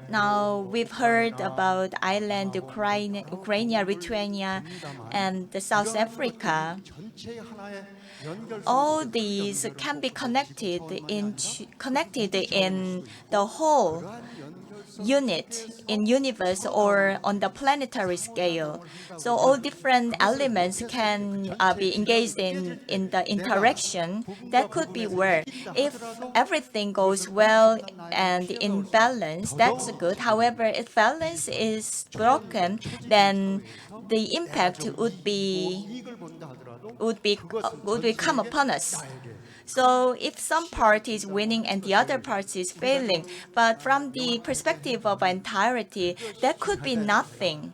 Now, we've heard about Ireland, Ukraine, Lithuania, and South Africa. All these can be connected in the whole unit, in universe or on the planetary scale. So all different elements can be engaged in the interaction. That could be where, if everything goes well and in balance, that's good. However, if balance is broken, then the impact would come upon us. So if some party is winning and the other party is failing, but from the perspective of entirety, that could be nothing.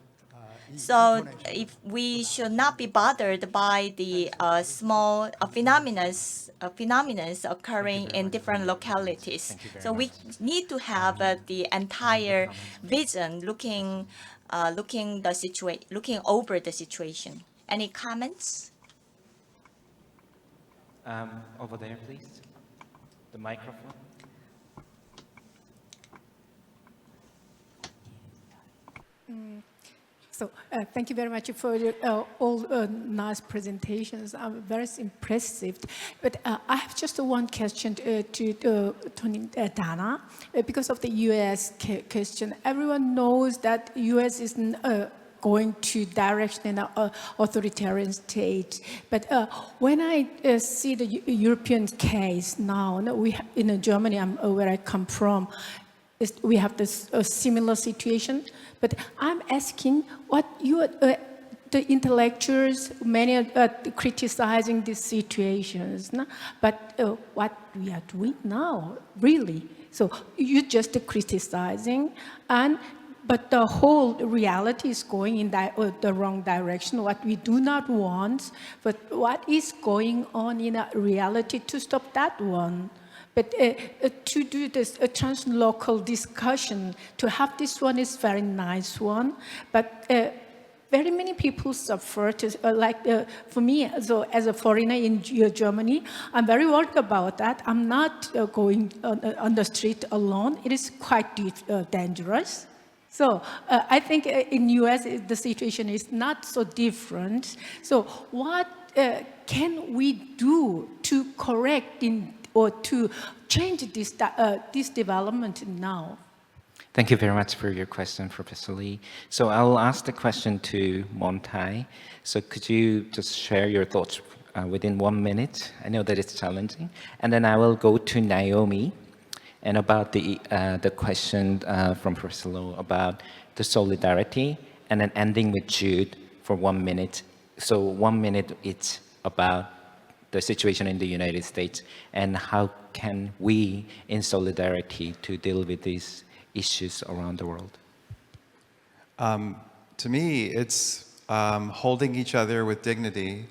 So if we should not be bothered by the small phenomena occurring in different localities. So we need to have the entire vision, looking over the situation. Any comments? Over there, please. The microphone. Thank you very much for all nice presentations. Very impressive. But I have just one question to Datta. Because of the U.S. question, everyone knows that U.S. is going to direction in an authoritarian state. But when I see the European case now, in Germany, where I come from, we have this similar situation. But I'm asking what the intellectuals, many are criticizing these situations, no? But what we are doing now, really. So you're just criticizing, but the whole reality is going in the wrong direction, what we do not want, but what is going on in a reality to stop that one. But to do this translocal discussion, to have this one is very nice one, but very many people suffer. For me, so as a foreigner in Germany, I'm very worried about that. I'm not going on the street alone. It is quite dangerous. So I think in US, the situation is not so different. So what can we do to correct or to change this development now? Thank you very much for your question, Professor Lee. So I'll ask the question to Monti. So could you just share your thoughts within 1 minute? I know that it's challenging. And then I will go to Naomi and about the question from Professor Loh about the solidarity, and then ending with Jude for 1 minute. So 1 minute it's about the situation in the United States and how can we in solidarity to deal with these issues around the world? To me, it's holding each other with dignity,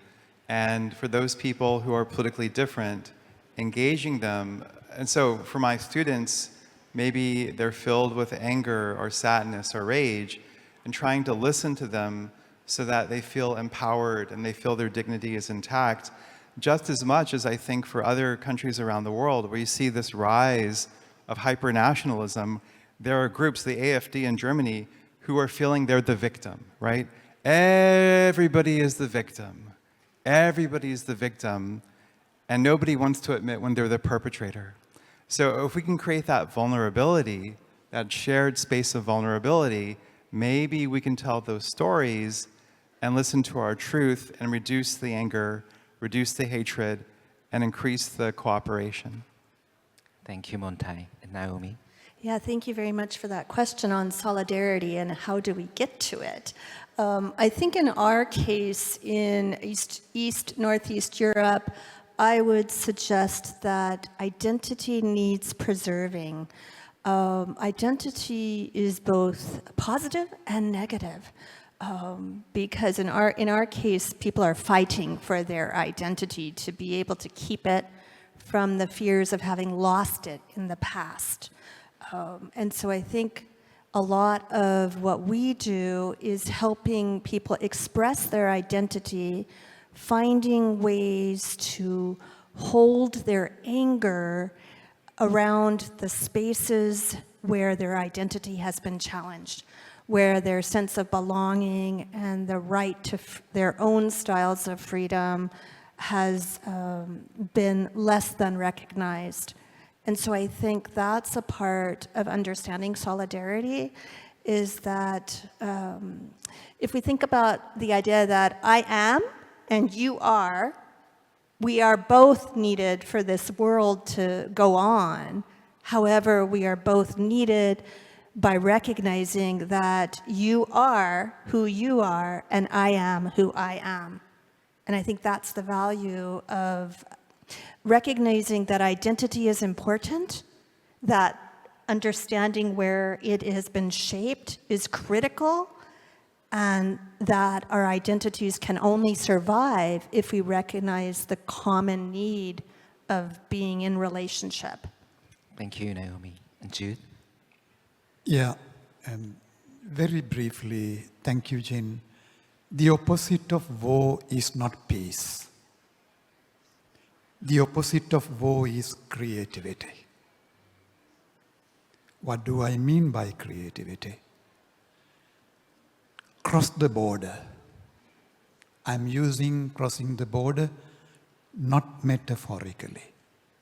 and for those people who are politically different, engaging them. And so for my students, maybe they're filled with anger or sadness or rage, and trying to listen to them so that they feel empowered and they feel their dignity is intact, just as much as I think for other countries around the world where you see this rise of hyper-nationalism, there are groups, the AfD in Germany, who are feeling they're the victim, right? Everybody is the victim. Everybody is the victim, and nobody wants to admit when they're the perpetrator. So if we can create that vulnerability, that shared space of vulnerability, maybe we can tell those stories and listen to our truth and reduce the anger, reduce the hatred, and increase the cooperation. Thank you, Monti. And Naomi? Yeah, thank you very much for that question on solidarity and how do we get to it. I think in our case in Northeast Europe, I would suggest that identity needs preserving. Identity is both positive and negative. Because in our case, people are fighting for their identity to be able to keep it from the fears of having lost it in the past. And so I think a lot of what we do is helping people express their identity, finding ways to hold their anger around the spaces where their identity has been challenged, where their sense of belonging and the right to their own styles of freedom has been less than recognized. And so I think that's a part of understanding solidarity, is that if we think about the idea that I am and you are, we are both needed for this world to go on. However, we are both needed by recognizing that you are who you are and I am who I am. And I think that's the value of recognizing that identity is important, that understanding where it has been shaped is critical, and that our identities can only survive if we recognize the common need of being in relationship. Thank you, Naomi. And Jude? Yeah, very briefly, thank you, Jin. The opposite of war is not peace. The opposite of war is creativity. What do I mean by creativity? Cross the border. I'm using crossing the border not metaphorically,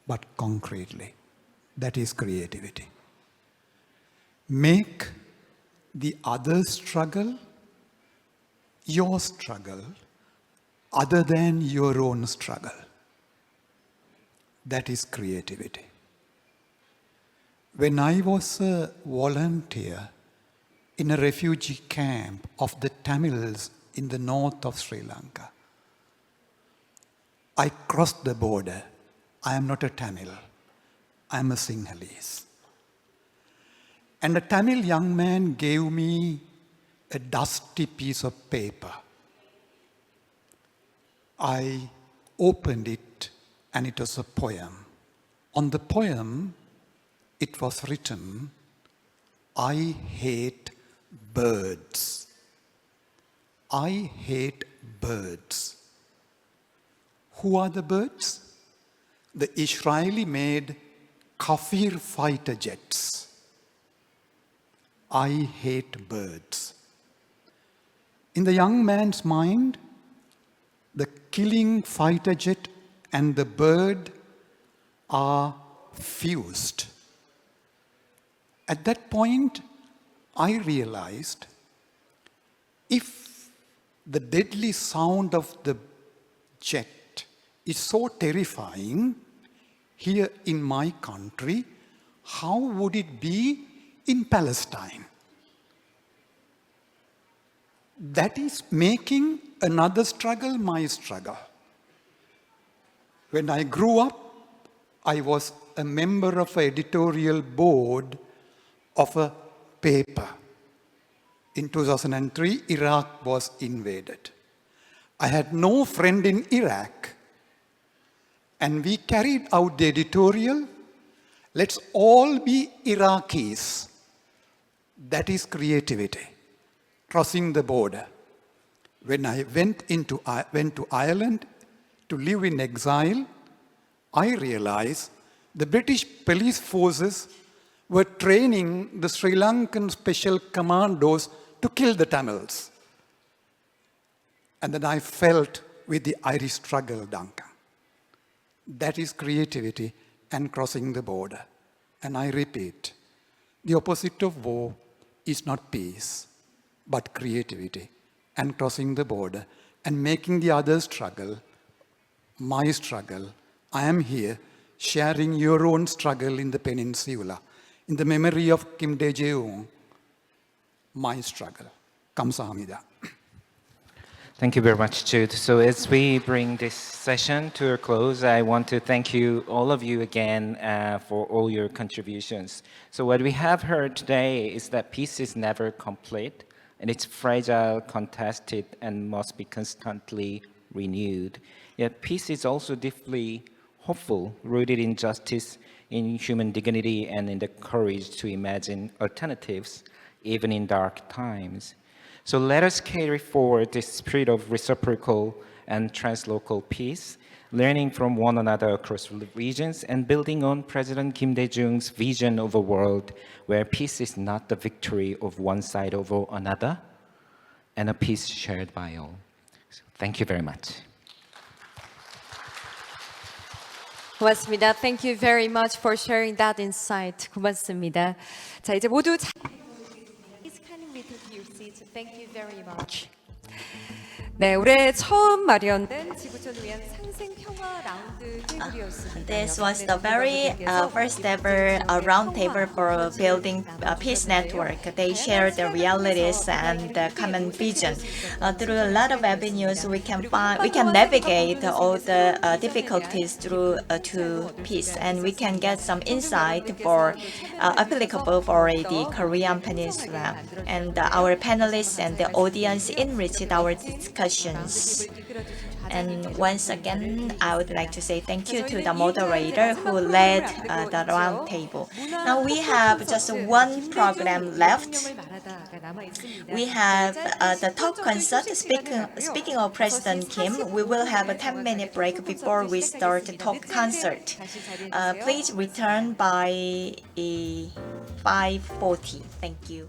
but concretely. That is creativity. Make the other struggle your struggle other than your own struggle. That is creativity. When I was a volunteer in a refugee camp of the Tamils in the north of Sri Lanka, I crossed the border. I am not a Tamil. I am a Sinhalese. And a Tamil young man gave me a dusty piece of paper. I opened it, and it was a poem. On the poem, it was written, I hate birds. I hate birds. Who are the birds? The Israeli-made Kafir fighter jets. I hate birds. In the young man's mind, the killing fighter jet and the bird are fused. At that point, I realized if the deadly sound of the jet is so terrifying here in my country, how would it be in Palestine? That is making another struggle my struggle. When I grew up, I was a member of an editorial board of a paper. In 2003, Iraq was invaded. I had no friend in Iraq. And we carried out the editorial, let's all be Iraqis. That is creativity, crossing the border. when I went to Ireland to live in exile, I realized the British police forces were training the Sri Lankan special commandos to kill the Tamils. And then I felt with the Irish struggle, Duncan. That is creativity and crossing the border. And I repeat, the opposite of war is not peace, but creativity and crossing the border and making the others struggle, my struggle. I am here sharing your own struggle in the Peninsula, in the memory of Kim Dae-jung, my struggle. Kamsahamnida. Thank you very much, Jude. So as we bring this session to a close, I want to thank you, all of you again, for all your contributions. So what we have heard today is that peace is never complete, and it's fragile, contested, and must be constantly renewed. Yet peace is also deeply hopeful, rooted in justice, in human dignity, and in the courage to imagine alternatives, even in dark times. So let us carry forward this spirit of reciprocal and translocal peace, learning from one another across regions and building on President Kim Dae-jung's vision of a world where peace is not the victory of one side over another, and a peace shared by all. So thank you very much. 고맙습니다. Thank you very much for sharing that insight. 고맙습니다. 자, 이제 모두 Please kindly take your seats. Thank you very much. 네, 올해 처음 마련된 지구촌을 위한 상생 평화 라운드 테이블이었습니다. This was the very first ever roundtable for building a peace network. They shared the realities and the common vision. Through a lot of avenues, we can navigate all the difficulties through to peace, and we can get some insight for applicable for the Korean Peninsula. And our panelists and the audience enriched our discussions. And once again, I would like to say thank you to the moderator who led the roundtable. Now we have just one program left. We have the talk concert. Speaking of President Kim, we will have a 10-minute break before we start the talk concert. Please return by 5:40. Thank you.